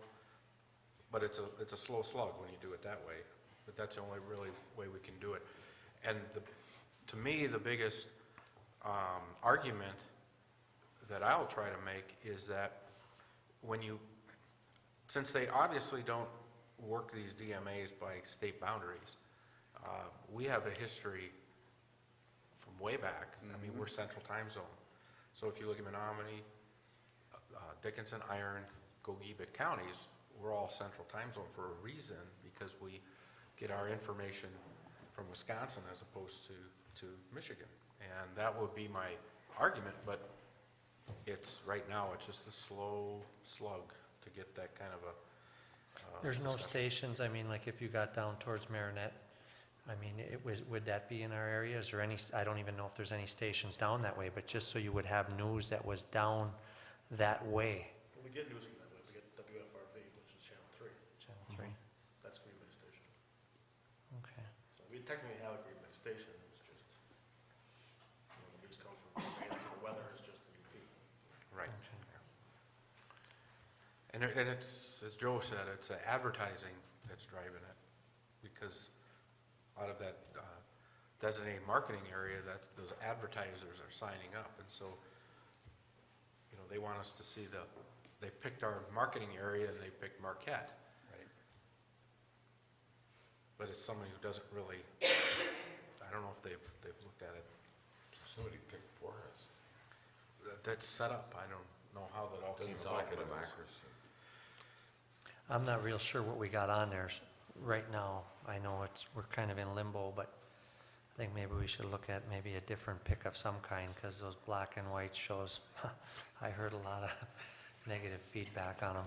S9: but it's a slow slug when you do it that way. But that's the only really way we can do it. And to me, the biggest argument that I'll try to make is that since they obviously don't work these DMAs by state boundaries, we have a history from way back. I mean, we're central time zone. So if you look at Menominee, Dickinson, Iron, Gogebic counties, we're all central time zone for a reason, because we get our information from Wisconsin as opposed to Michigan. And that would be my argument, but right now, it's just a slow slug to get that kind of a
S4: There's no
S9: discussion.
S4: stations, I mean, like if you got down towards Marinette, I mean, would that be in our area? Is there any, I don't even know if there's any stations down that way, but just so you would have news that was down that way.
S7: We get news from that way, we get WFRB, which is Channel 3,
S4: Channel 3,
S7: that's Green Bay Station.
S4: okay.
S7: So we technically have a Green Bay Station, it's just, the news comes from Green Bay, the weather is just the UP.
S9: Right. And it's, as Joe said, it's advertising that's driving it, because out of that designated marketing area, those advertisers are signing up, and so, they want us to see they picked our marketing area and they picked Marquette.
S12: Right.
S9: But it's somebody who doesn't really, I don't know if they've looked at it.
S13: Somebody picked for us.
S9: That's set up, I don't know how that all came
S13: Doesn't sound
S9: about.
S13: like a
S9: but it's-
S13: democracy.
S4: I'm not real sure what we got on there right now. I know we're kind of in limbo, but I think maybe we should look at maybe a different pick of some kind, because those black and white shows, I heard a lot of negative feedback on them.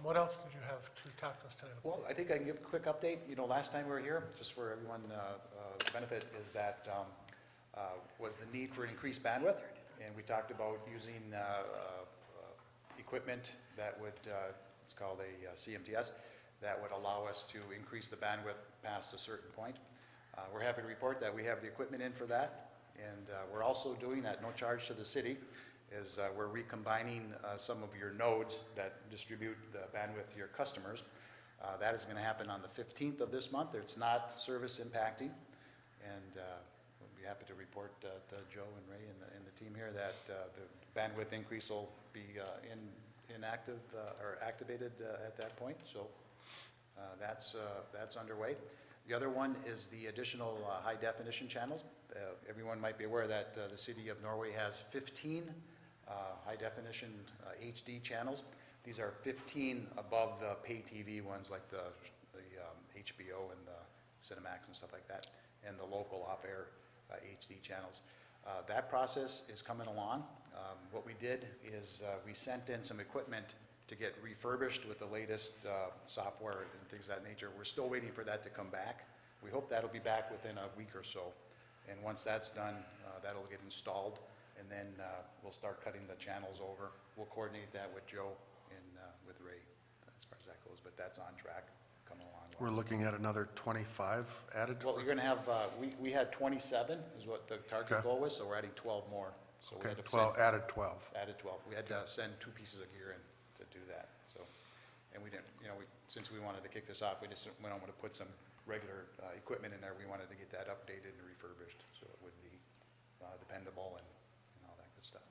S1: What else did you have to talk to us tonight about?
S12: Well, I think I can give a quick update. Last time we were here, just for everyone's benefit, is that was the need for increased bandwidth. And we talked about using equipment that would, it's called a CMTS, that would allow us to increase the bandwidth past a certain point. We're happy to report that we have the equipment in for that. And we're also doing at no charge to the city, is we're recombining some of your nodes that distribute the bandwidth to your customers. That is going to happen on the 15th of this month. It's not service impacting. And we'll be happy to report to Joe and Ray and the team here that the bandwidth increase will be inactive or activated at that point. So that's underway. The other one is the additional high definition channels. Everyone might be aware that the city of Norway has 15 high definition HD channels. These are 15 above the pay TV ones like the HBO and the Cinemax and stuff like that, and the local off-air HD channels. That process is coming along. What we did is we sent in some equipment to get refurbished with the latest software and things of that nature. We're still waiting for that to come back. We hope that'll be back within a week or so. And once that's done, that'll get installed, and then we'll start cutting the channels over. We'll coordinate that with Joe and with Ray as far as that goes, but that's on track, coming along well.
S5: We're looking at another 25 added?
S12: Well, you're going to have, we had 27 is what the target
S5: Okay.
S12: goal was, so we're adding 12 more. So we
S5: Okay,
S12: had to
S5: 12,
S12: send-
S5: added 12.
S12: Added 12. We had to send 2 pieces of gear in to do that, so. And we didn't, since we wanted to kick this off, we just went on to put some regular equipment in there. We wanted to get that updated and refurbished, so it would be dependable and all that good stuff.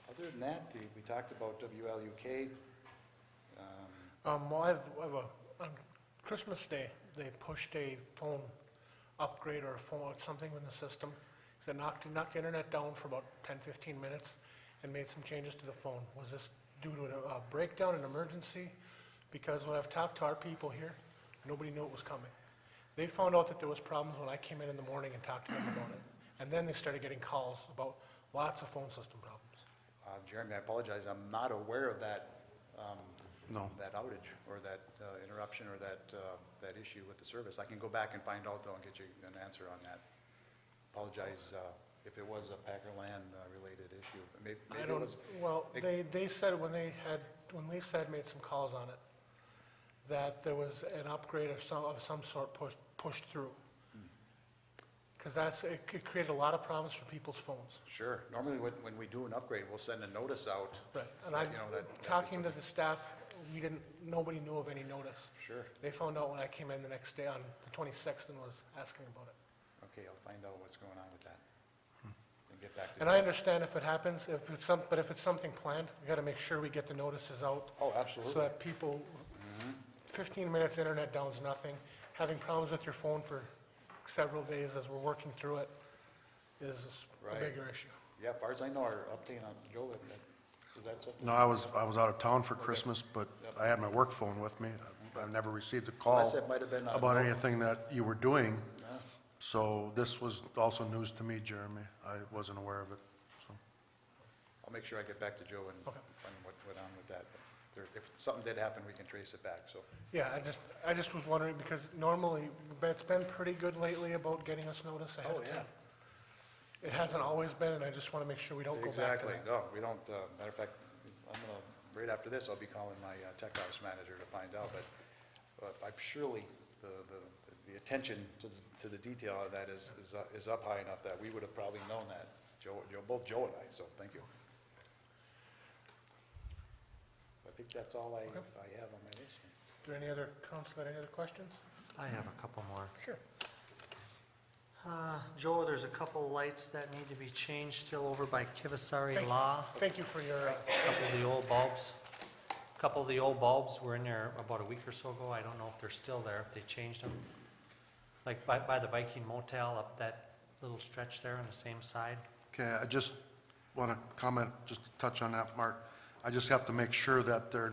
S12: Other than that, we talked about WLUK.
S1: Well, I've on Christmas Day, they pushed a phone upgrade or a phone, something in the system. So they knocked the internet down for about 10, 15 minutes and made some changes to the phone. Was this due to a breakdown, an emergency? Because when I've talked to our people here, nobody knew it was coming. They found out that there was problems when I came in the morning and talked to them about it. And then they started getting calls about lots of phone system problems.
S12: Jeremy, I apologize, I'm not aware of that
S5: No.
S12: that outage or that interruption or that issue with the service. I can go back and find out though and get you an answer on that. Apologize if it was a Packer Land related issue. Maybe
S1: I
S12: it
S1: don't,
S12: was,
S1: well, they said when Lisa had made some calls on it, that there was an upgrade of some sort pushed through. Because it created a lot of problems for people's phones.
S12: sure. Normally when we do an upgrade, we'll send a notice out.
S1: Right, and
S12: that
S1: talking
S12: gets
S1: to the staff, nobody knew of any notice.
S12: Sure.
S1: They found out when I came in the next day on the 26th and was asking about it.
S12: Okay, I'll find out what's going on with that. And get back to
S1: And
S12: you.
S1: I understand if it happens, but if it's something planned, we gotta make sure we get the notices out.
S12: Oh, absolutely.
S1: So that people, 15 minutes internet down's nothing. Having problems with your phone for several days as we're working through it is a
S12: Right.
S1: bigger issue.
S12: Yeah, as far as I know, our update on Joe, is that something?
S5: No, I was out of town for Christmas, but I had my work phone with me. I've never received a call
S12: Unless it might have been on-
S5: about anything that you were doing.
S12: Yeah.
S5: So this was also news to me, Jeremy. I wasn't aware of it, so.
S12: I'll make sure I get back to Joe and
S1: Okay.
S12: find what went on with that. But if something did happen, we can trace it back, so.
S1: Yeah, I just was wondering, because normally, it's been pretty good lately about getting us notice ahead
S12: Oh,
S1: of
S12: yeah.
S1: time. It hasn't always been, and I just want to make sure we don't go back to
S12: Exactly,
S1: that.
S12: no, we don't, matter of fact, right after this, I'll be calling my tech ops manager to find out, but I'm surely, the attention to the detail of that is up high enough that we would have probably known that, both Joe and I, so thank you. I think that's all I have on my list.
S1: Do any other council got any other questions?
S4: I have a couple more.
S1: Sure.
S4: Joe, there's a couple lights that need to be changed still over by Kivisari
S1: Thank you.
S4: Law.
S1: Thank you for your,
S4: Couple of the old bulbs. Couple of the old bulbs were in there about a week or so ago. I don't know if they're still there, if they changed them. Like by the Viking Motel up that little stretch there on the same side.
S5: Okay, I just want to comment, just to touch on that, Mark. I just have to make sure that they're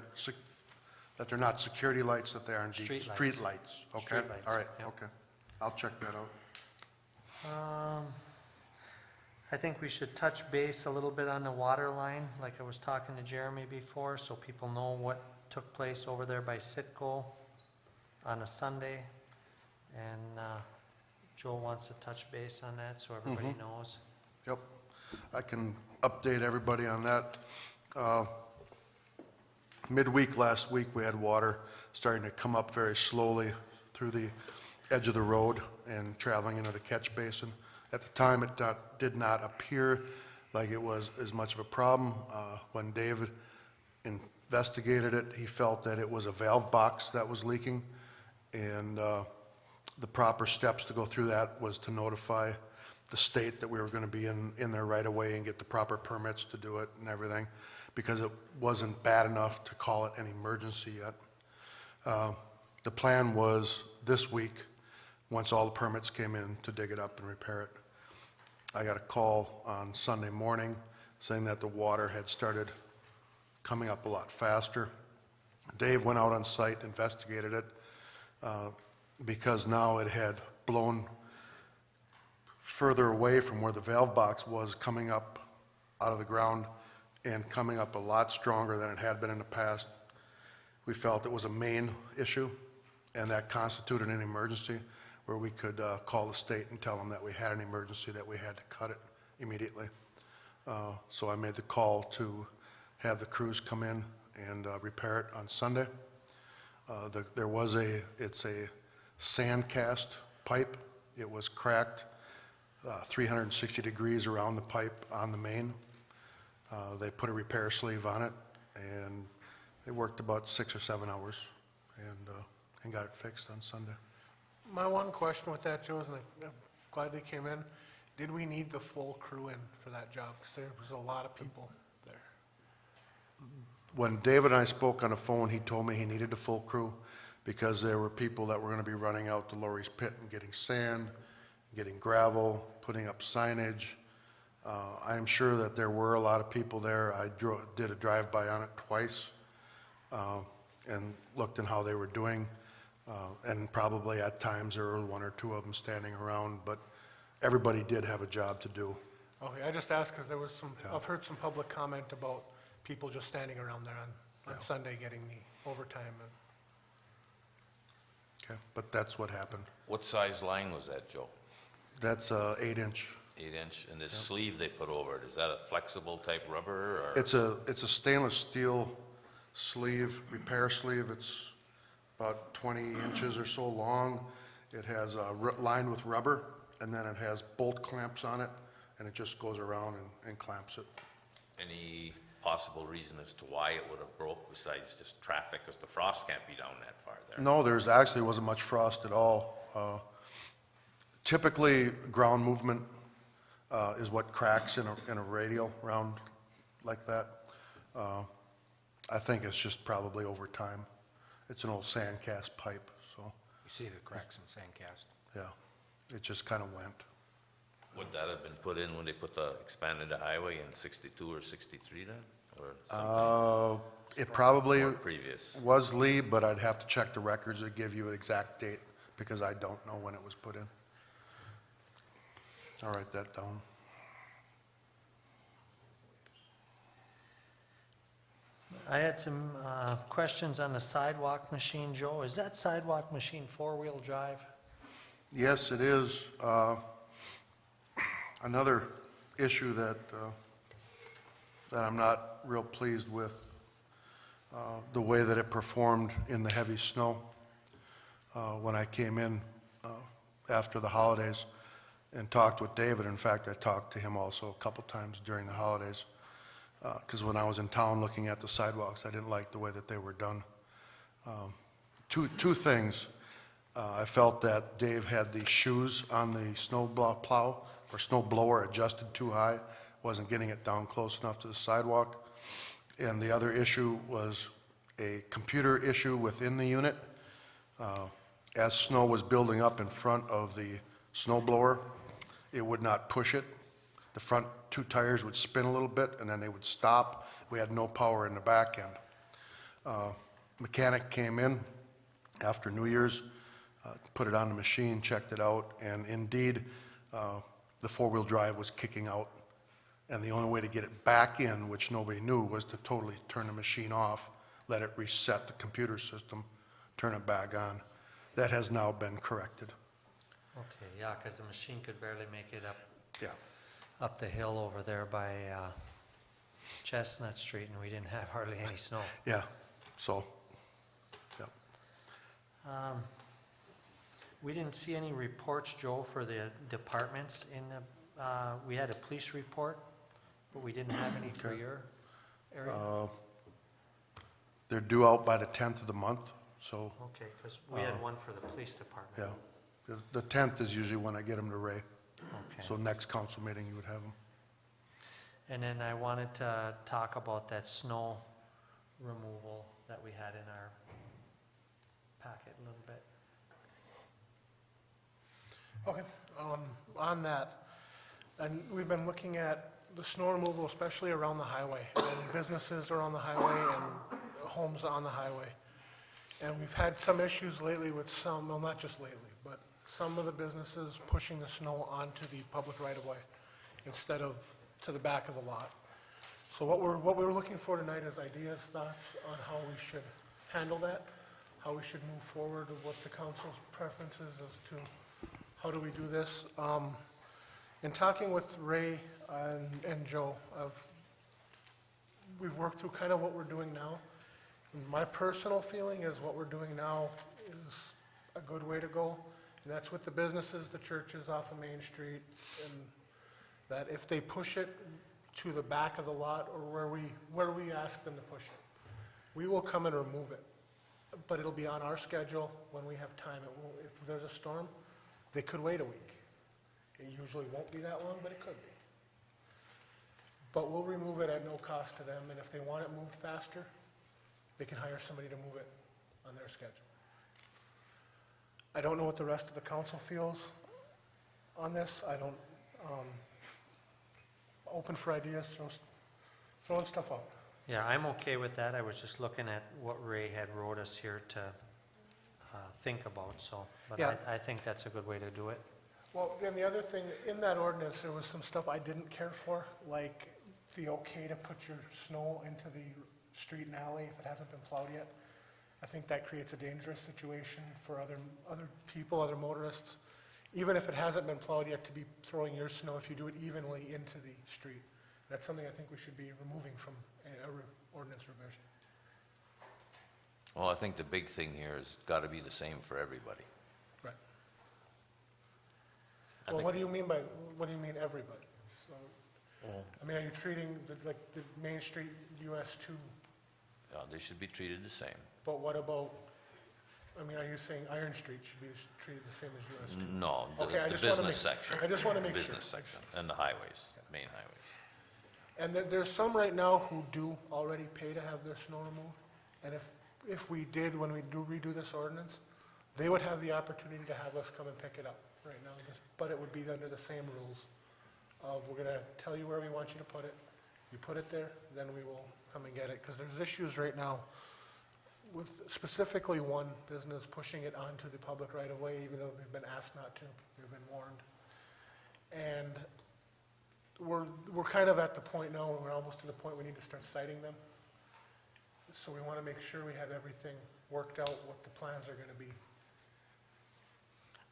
S5: not security lights, that they are indeed
S4: Street lights.
S5: street lights. Okay?
S4: Street lights,
S5: All right,
S4: yep.
S5: okay. I'll check that out.
S4: I think we should touch base a little bit on the water line, like I was talking to Jeremy before, so people know what took place over there by Citgo on a Sunday. And Joe wants to touch base on that, so everybody knows.
S5: Yep, I can update everybody on that. Midweek last week, we had water starting to come up very slowly through the edge of the road and traveling into the catch basin. At the time, it did not appear like it was as much of a problem. When David investigated it, he felt that it was a valve box that was leaking, and the proper steps to go through that was to notify the state that we were going to be in there right away and get the proper permits to do it and everything, because it wasn't bad enough to call it an emergency yet. The plan was this week, once all the permits came in, to dig it up and repair it. I got a call on Sunday morning saying that the water had started coming up a lot faster. Dave went out on site, investigated it, because now it had blown further away from where the valve box was, coming up out of the ground and coming up a lot stronger than it had been in the past. We felt it was a main issue, and that constituted an emergency where we could call the state and tell them that we had an emergency, that we had to cut it immediately. So I made the call to have the crews come in and repair it on Sunday. It's a sand cast pipe. It was cracked 360 degrees around the pipe on the main. They put a repair sleeve on it, and they worked about 6 or 7 hours and got it fixed on Sunday.
S1: my one question with that, Joe, is, and I'm glad they came in, did we need the full crew in for that job? Because there was a lot of people there.
S5: When David and I spoke on the phone, he told me he needed a full crew because there were people that were going to be running out to Lori's Pit and getting sand, getting gravel, putting up signage. I am sure that there were a lot of people there. I did a drive-by on it twice and looked at how they were doing. And probably at times there were 1 or 2 of them standing around, but everybody did have a job to do.
S1: Okay, I just asked because there was some, I've heard some public comment about people just standing around there on on Sunday getting the overtime.
S5: Okay, but that's what happened.
S3: What size line was that, Joe?
S5: That's a 8-inch.
S3: 8-inch, and this sleeve they put over it, is that a flexible type rubber, or?
S5: It's a stainless steel sleeve, repair sleeve. It's about 20 inches or so long. It has lined with rubber, and then it has bolt clamps on it, and it just goes around and clamps it.
S3: Any possible reason as to why it would have broke besides just traffic, because the frost can't be down that far there?
S5: No, there's actually wasn't much frost at all. Typically, ground movement is what cracks in a radial round like that. I think it's just probably over time. It's an old sand cast pipe, so,
S12: You see the cracks in sand cast.
S5: yeah, it just kind of went.
S3: Would that have been put in when they expanded the highway in 62 or 63 then, or something
S5: It probably
S3: more previous?
S5: was Lee, but I'd have to check the records to give you an exact date, because I don't know when it was put in. I'll write that down.
S4: I had some questions on the sidewalk machine, Joe. Is that sidewalk machine four-wheel drive?
S5: Yes, it is. Another issue that I'm not real pleased with, the way that it performed in the heavy snow. When I came in after the holidays and talked with David, in fact, I talked to him also a couple times during the holidays, because when I was in town looking at the sidewalks, I didn't like the way that they were done. Two things. I felt that Dave had the shoes on the snow plow or snow blower adjusted too high, wasn't getting it down close enough to the sidewalk. And the other issue was a computer issue within the unit. As snow was building up in front of the snow blower, it would not push it. The front two tires would spin a little bit, and then they would stop. We had no power in the back end. Mechanic came in after New Year's, put it on the machine, checked it out, and indeed, the four-wheel drive was kicking out. And the only way to get it back in, which nobody knew, was to totally turn the machine off, let it reset the computer system, turn it back on. That has now been corrected.
S4: Okay, yeah, because the machine could barely make it
S5: Yeah.
S4: up the hill over there by Chestnut Street, and we didn't have hardly any snow.
S5: Yeah, so, yeah.
S4: We didn't see any reports, Joe, for the departments in the, we had a police report, but we didn't have any for
S5: Okay.
S4: your area?
S5: They're due out by the 10th of the month, so,
S4: Okay, because we had one for the police department.
S5: yeah. The 10th is usually when I get them to Ray.
S4: Okay.
S5: So next council meeting, you would have them.
S4: And then I wanted to talk about that snow removal that we had in our packet a little bit.
S1: Okay, on that, and we've been looking at the snow removal, especially around the highway, and businesses are on the highway and homes on the highway. And we've had some issues lately with some, well, not just lately, but some of the businesses pushing the snow onto the public right-of-way instead of to the back of the lot. So what we're looking for tonight is ideas, thoughts on how we should handle that, how we should move forward, what the council's preferences as to how do we do this. In talking with Ray and Joe, we've worked through kind of what we're doing now. My personal feeling is what we're doing now is a good way to go. And that's with the businesses, the churches off of Main Street, and that if they push it to the back of the lot or where we ask them to push it, we will come and remove it. But it'll be on our schedule when we have time. If there's a storm, they could wait a week. It usually won't be that long, but it could be. But we'll remove it at no cost to them, and if they want it moved faster, they can hire somebody to move it on their schedule. I don't know what the rest of the council feels on this. I don't, open for ideas, throwing stuff out.
S4: Yeah, I'm okay with that. I was just looking at what Ray had wrote us here to think about, so, but
S1: Yeah.
S4: I think that's a good way to do it.
S1: Well, then the other thing, in that ordinance, there was some stuff I didn't care for, like the okay to put your snow into the street and alley if it hasn't been plowed yet. I think that creates a dangerous situation for other people, other motorists. Even if it hasn't been plowed yet, to be throwing your snow if you do it evenly into the street. That's something I think we should be removing from a ordinance revision.
S3: Well, I think the big thing here is got to be the same for everybody.
S1: Right. Well, what do you mean everybody? So, I mean, are you treating the Main Street US 2,
S3: They should be treated the same.
S1: but what about, I mean, are you saying Iron Street should be treated the same as US 2?
S3: No,
S1: Okay, I
S3: the
S1: just wanna
S3: business
S1: make-
S3: section.
S1: I just wanna make sure.
S3: Business section and the highways, main highways.
S1: And there's some right now who do already pay to have their snow removed, and if we did, when we do redo this ordinance, they would have the opportunity to have us come and pick it up right now, but it would be under the same rules of, we're gonna tell you where we want you to put it, you put it there, then we will come and get it, because there's issues right now with specifically one business pushing it onto the public right-of-way, even though they've been asked not to, they've been warned. And we're kind of at the point now, where we're almost to the point we need to start citing them. So we want to make sure we have everything worked out, what the plans are going to be.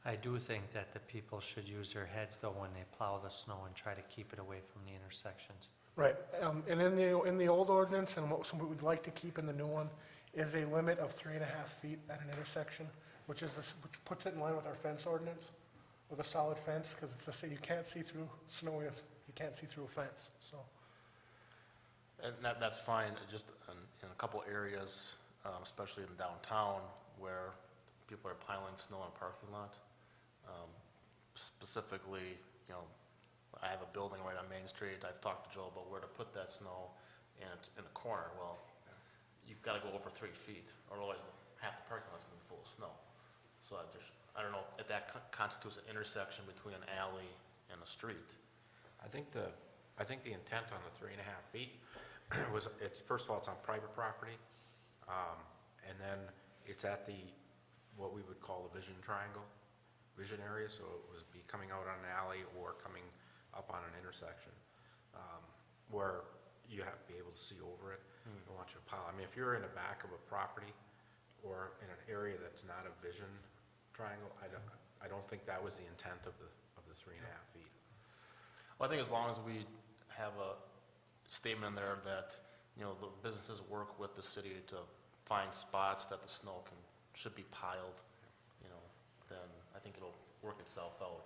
S4: I do think that the people should use their heads though when they plow the snow and try to keep it away from the intersections.
S1: Right, and in the old ordinance, and what we'd like to keep in the new one, is a limit of 3.5 feet at an intersection, which puts it in line with our fence ordinance, with a solid fence, because it's you can't see through snow, you can't see through a fence, so.
S7: And that's fine, just in a couple areas, especially in downtown, where people are piling snow in a parking lot. Specifically, you know, I have a building right on Main Street, I've talked to Joe about where to put that snow, and it's in a corner. Well, you've got to go over 3 feet, or otherwise half the parking lot's going to be full of snow. So I don't know if that constitutes an intersection between an alley and a street.
S9: I think the intent on the 3.5 feet was, first of all, it's on private property, and then it's at what we would call the vision area, so it was be coming out on an alley or coming up on an intersection, where you have to be able to see over it. I don't want you to pile. I mean, if you're in the back of a property or in an area that's not a vision triangle, I don't think that was the intent of the 3.5 feet.
S7: Well, I think as long as we have a statement in there that, you know, the businesses work with the city to find spots that the snow should be piled, you know, then I think it'll work itself out.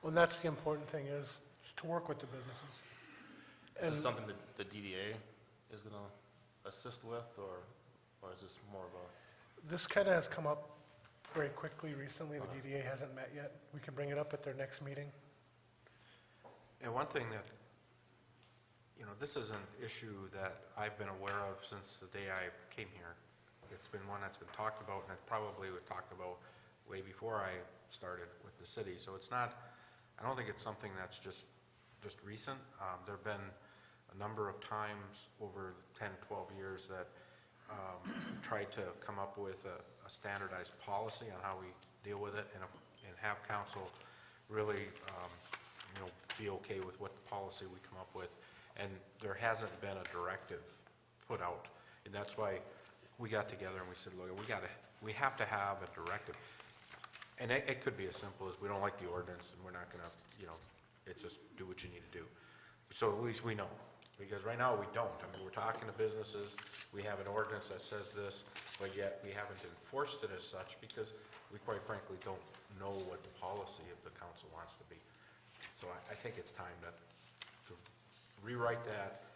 S1: Well, and that's the important thing, is to work with the businesses.
S7: Is this something that the DDA is going to assist with, or is this more of a?
S1: This kind of has come up very quickly recently. The DDA hasn't met yet. We can bring it up at their next meeting.
S9: And one thing that, you know, this is an issue that I've been aware of since the day I came here. It's been one that's been talked about, and it probably was talked about way before I started with the city. So it's not, I don't think it's something that's just recent. There have been a number of times over 10, 12 years that tried to come up with a standardized policy on how we deal with it, and have council really, you know, be okay with what the policy we come up with. And there hasn't been a directive put out, and that's why we got together and we said, look, we have to have a directive. And it could be as simple as, we don't like the ordinance and we're not gonna, you know, it's just do what you need to do. So at least we know, because right now we don't. I mean, we're talking to businesses, we have an ordinance that says this, but yet we haven't enforced it as such, because we quite frankly don't know what the policy of the council wants to be. So I think it's time to rewrite that.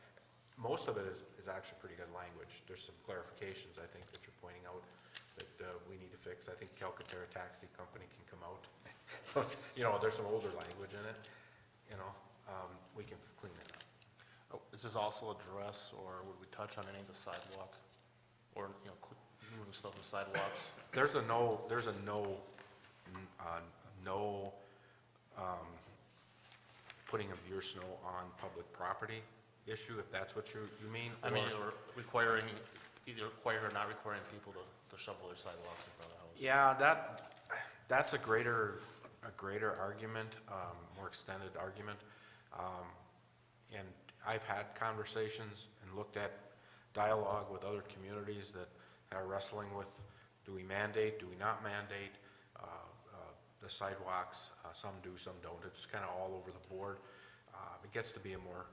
S9: Most of it is actually pretty good language. There's some clarifications, I think, that you're pointing out that we need to fix. I think Calcaterra Taxi Company can come out. So it's, you know, there's some older language in it, you know, we can clean it up.
S7: Oh, is this also address, or would we touch on any of the sidewalk, or, you know, moving stuff from sidewalks?
S9: There's a no putting of your snow on public property issue, if that's what you mean.
S7: I mean, or requiring, either requiring or not requiring people to shovel their sidewalks in front of the house.
S9: Yeah, that's a greater argument, more extended argument. And I've had conversations and looked at dialogue with other communities that are wrestling with, do we mandate, do we not mandate the sidewalks? Some do, some don't. It's kind of all over the board. It gets to be a more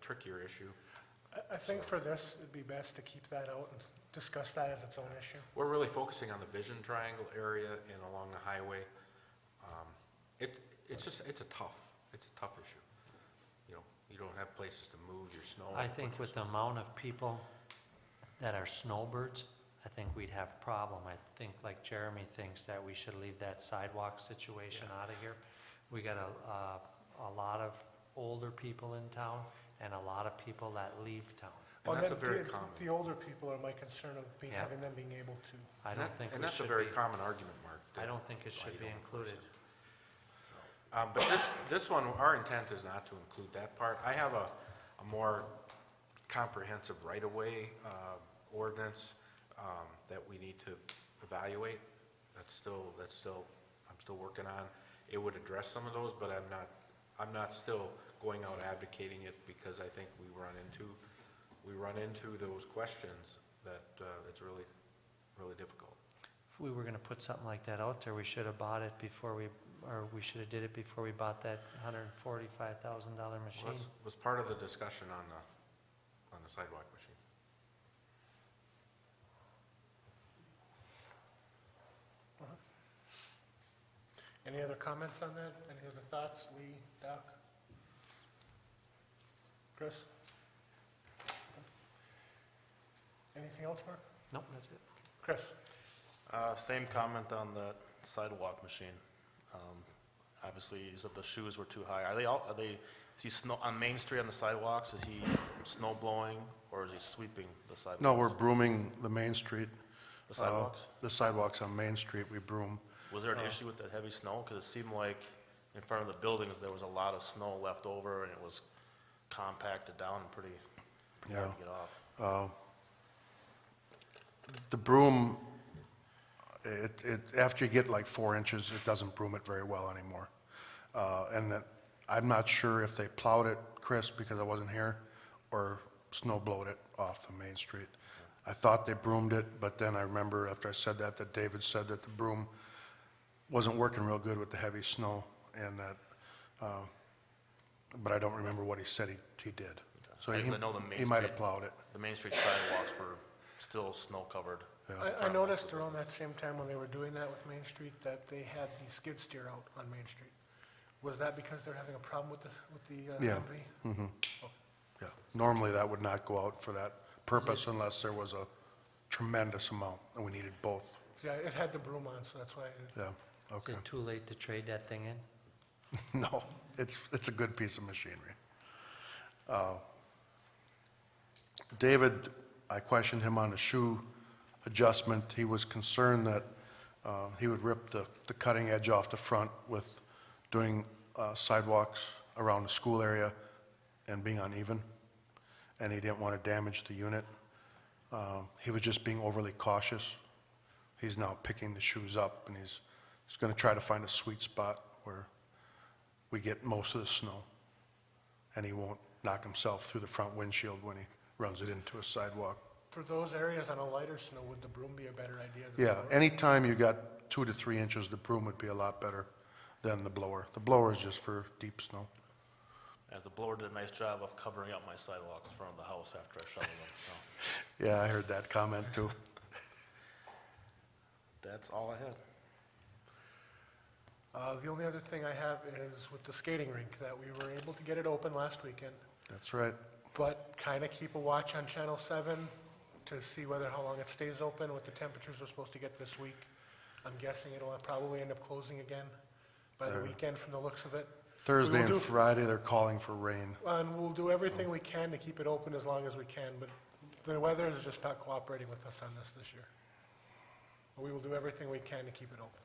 S9: trickier issue.
S1: I think for this, it'd be best to keep that out and discuss that as its own issue.
S9: We're really focusing on the Vision Triangle area and along the highway. It's a tough issue. You know, you don't have places to move your snow.
S4: I think with the amount of people that are snowbirds, I think we'd have a problem. I think like Jeremy thinks that we should leave that sidewalk situation out of here. We got a lot of older people in town and a lot of people that leave town.
S9: And that's a
S1: then
S9: very
S1: the-
S9: common.
S1: The older people are my concern of
S4: Yeah.
S1: having them being able to.
S4: I don't think
S9: And
S4: we
S9: that's a
S4: should
S9: very
S4: be,
S9: common argument, Mark.
S4: I don't think it should be included.
S9: But this one, our intent is not to include that part. I have a more comprehensive right-of-way ordinance that we need to evaluate. I'm still working on. It would address some of those, but I'm not still going out advocating it because I think we run into those questions that it's really, really difficult.
S4: If we were gonna put something like that out there, we should have bought it before we should have did it before we bought that $145,000 machine.
S9: Well, that was part of the discussion on the sidewalk machine.
S1: Any other comments on that? Any other thoughts? Lee, Doc? Chris? Anything else, Mark?
S4: Nope, that's it.
S1: Chris?
S7: Same comment on the sidewalk machine. Obviously, you said the shoes were too high. Is he snow, on Main Street on the sidewalks, is he snow blowing or is he sweeping the sidewalks?
S5: No, we're brooming the Main Street.
S7: The sidewalks?
S5: The sidewalks on Main Street, we broom.
S7: Was there an issue with that heavy snow? Because it seemed like in front of the buildings, there was a lot of snow left over and it was compacted down and pretty hard to get off.
S5: The broom, after you get like 4 inches, it doesn't broom it very well anymore. And that, I'm not sure if they plowed it, Chris, because I wasn't here, or snow blowed it off the Main Street. I thought they broomed it, but then I remember after I said that David said that the broom wasn't working real good with the heavy snow, and that, but I don't remember what he said he did. So
S7: I
S5: he
S7: know the Main
S5: might have
S7: Street-
S5: plowed it.
S7: The Main Street sidewalks were still snow covered.
S1: I noticed around that same time when they were doing that with Main Street, that they had the skid steer out on Main Street. Was that because they're having a problem with the
S5: Yeah.
S1: MV?
S5: Yeah, normally that would not go out for that purpose unless there was a tremendous amount, and we needed both.
S1: Yeah, it had the broom on, so that's why.
S5: Yeah,
S4: Is
S5: okay.
S4: it too late to trade that thing in?
S5: No, it's a good piece of machinery. David, I questioned him on the shoe adjustment. He was concerned that he would rip the cutting edge off the front with doing sidewalks around the school area and being uneven, and he didn't want to damage the unit. He was just being overly cautious. He's now picking the shoes up, and he's going to try to find a sweet spot where we get most of the snow, and he won't knock himself through the front windshield when he runs it into a sidewalk.
S1: For those areas on a lighter snow, would the broom be a better idea? than
S5: Yeah,
S1: the blower?
S5: anytime you got 2 to 3 inches, the broom would be a lot better than the blower. The blower is just for deep snow.
S7: As the blower did a nice job of covering up my sidewalks in front of the house after I shoveled them, so
S5: Yeah, I heard that comment too.
S7: that's all I had.
S1: The only other thing I have is with the skating rink, that we were able to get it open last weekend,
S5: That's right.
S1: but kind of keep a watch on Channel 7 to see how long it stays open, what the temperatures are supposed to get this week. I'm guessing it'll probably end up closing again by the weekend from the looks of it.
S5: Thursday
S1: We will
S5: and
S1: do-
S5: Friday, they're calling for rain.
S1: And we'll do everything we can to keep it open as long as we can, but the weather is just not cooperating with us on this year. But we will do everything we can to keep it open.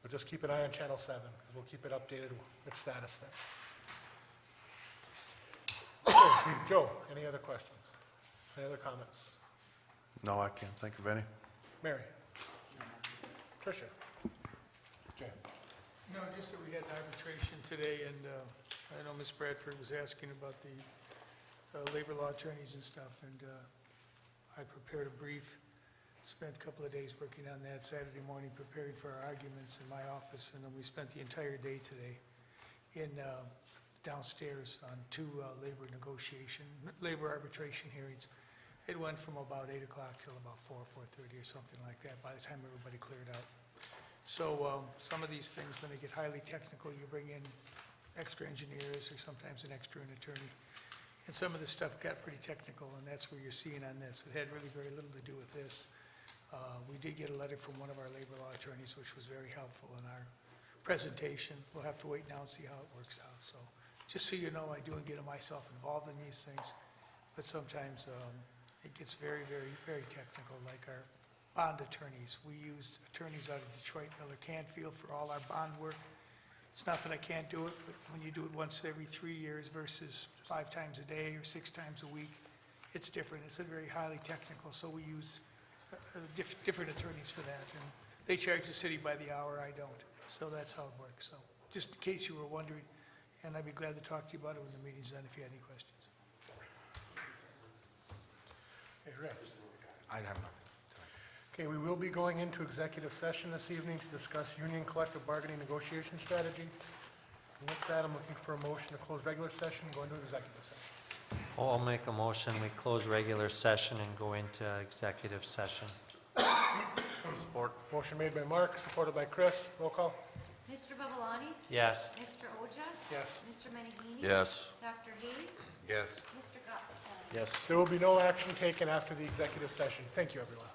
S1: But just keep an eye on Channel 7, because we'll keep it updated with status there. Joe, any other questions? Any other comments?
S5: No, I can't think of any.
S1: Mary? Tricia? Jay?
S10: No, just that we had an arbitration today, and I know Ms. Bradford was asking about the labor law attorneys and stuff, and I prepared a brief, spent a couple of days working on that Saturday morning, preparing for our arguments in my office, and then we spent the entire day today in downstairs on two labor arbitration hearings. It went from about 8 o'clock till about 4:30 or something like that, by the time everybody cleared out. So some of these things, when they get highly technical, you bring in extra engineers or sometimes an extra attorney. And some of the stuff got pretty technical, and that's where you're seeing on this. It had really very little to do with this. We did get a letter from one of our labor law attorneys, which was very helpful in our presentation. We'll have to wait now and see how it works out. So just so you know, I do get myself involved in these things, but sometimes it gets very, very, very technical, like our bond attorneys. We used attorneys out of Detroit, Miller, Canfield for all our bond work. It's not that I can't do it, but when you do it once every 3 years versus 5 times a day or 6 times a week, it's different. It's a very highly technical, so we use different attorneys for that. And they charge the city by the hour, I don't. So that's how it works. So just in case you were wondering, and I'd be glad to talk to you about it when the meeting's done if you had any questions.
S1: Hey, Rick.
S9: I'd have nothing.
S1: Okay, we will be going into executive session this evening to discuss union collective bargaining negotiation strategy. And with that, I'm looking for a motion to close regular session and go into executive session.
S4: I'll make a motion, we close regular session and go into executive session.
S7: Support.
S1: Motion made by Mark, supported by Chris. Roll call.
S2: Mr. Babalani?
S4: Yes.
S2: Mr. Oja?
S1: Yes.
S2: Mr. Menegini?
S3: Yes.
S2: Dr. Hayes?
S13: Yes.
S2: Mr. Goppestein?
S7: Yes.
S1: There will be no action taken after the executive session. Thank you, everyone.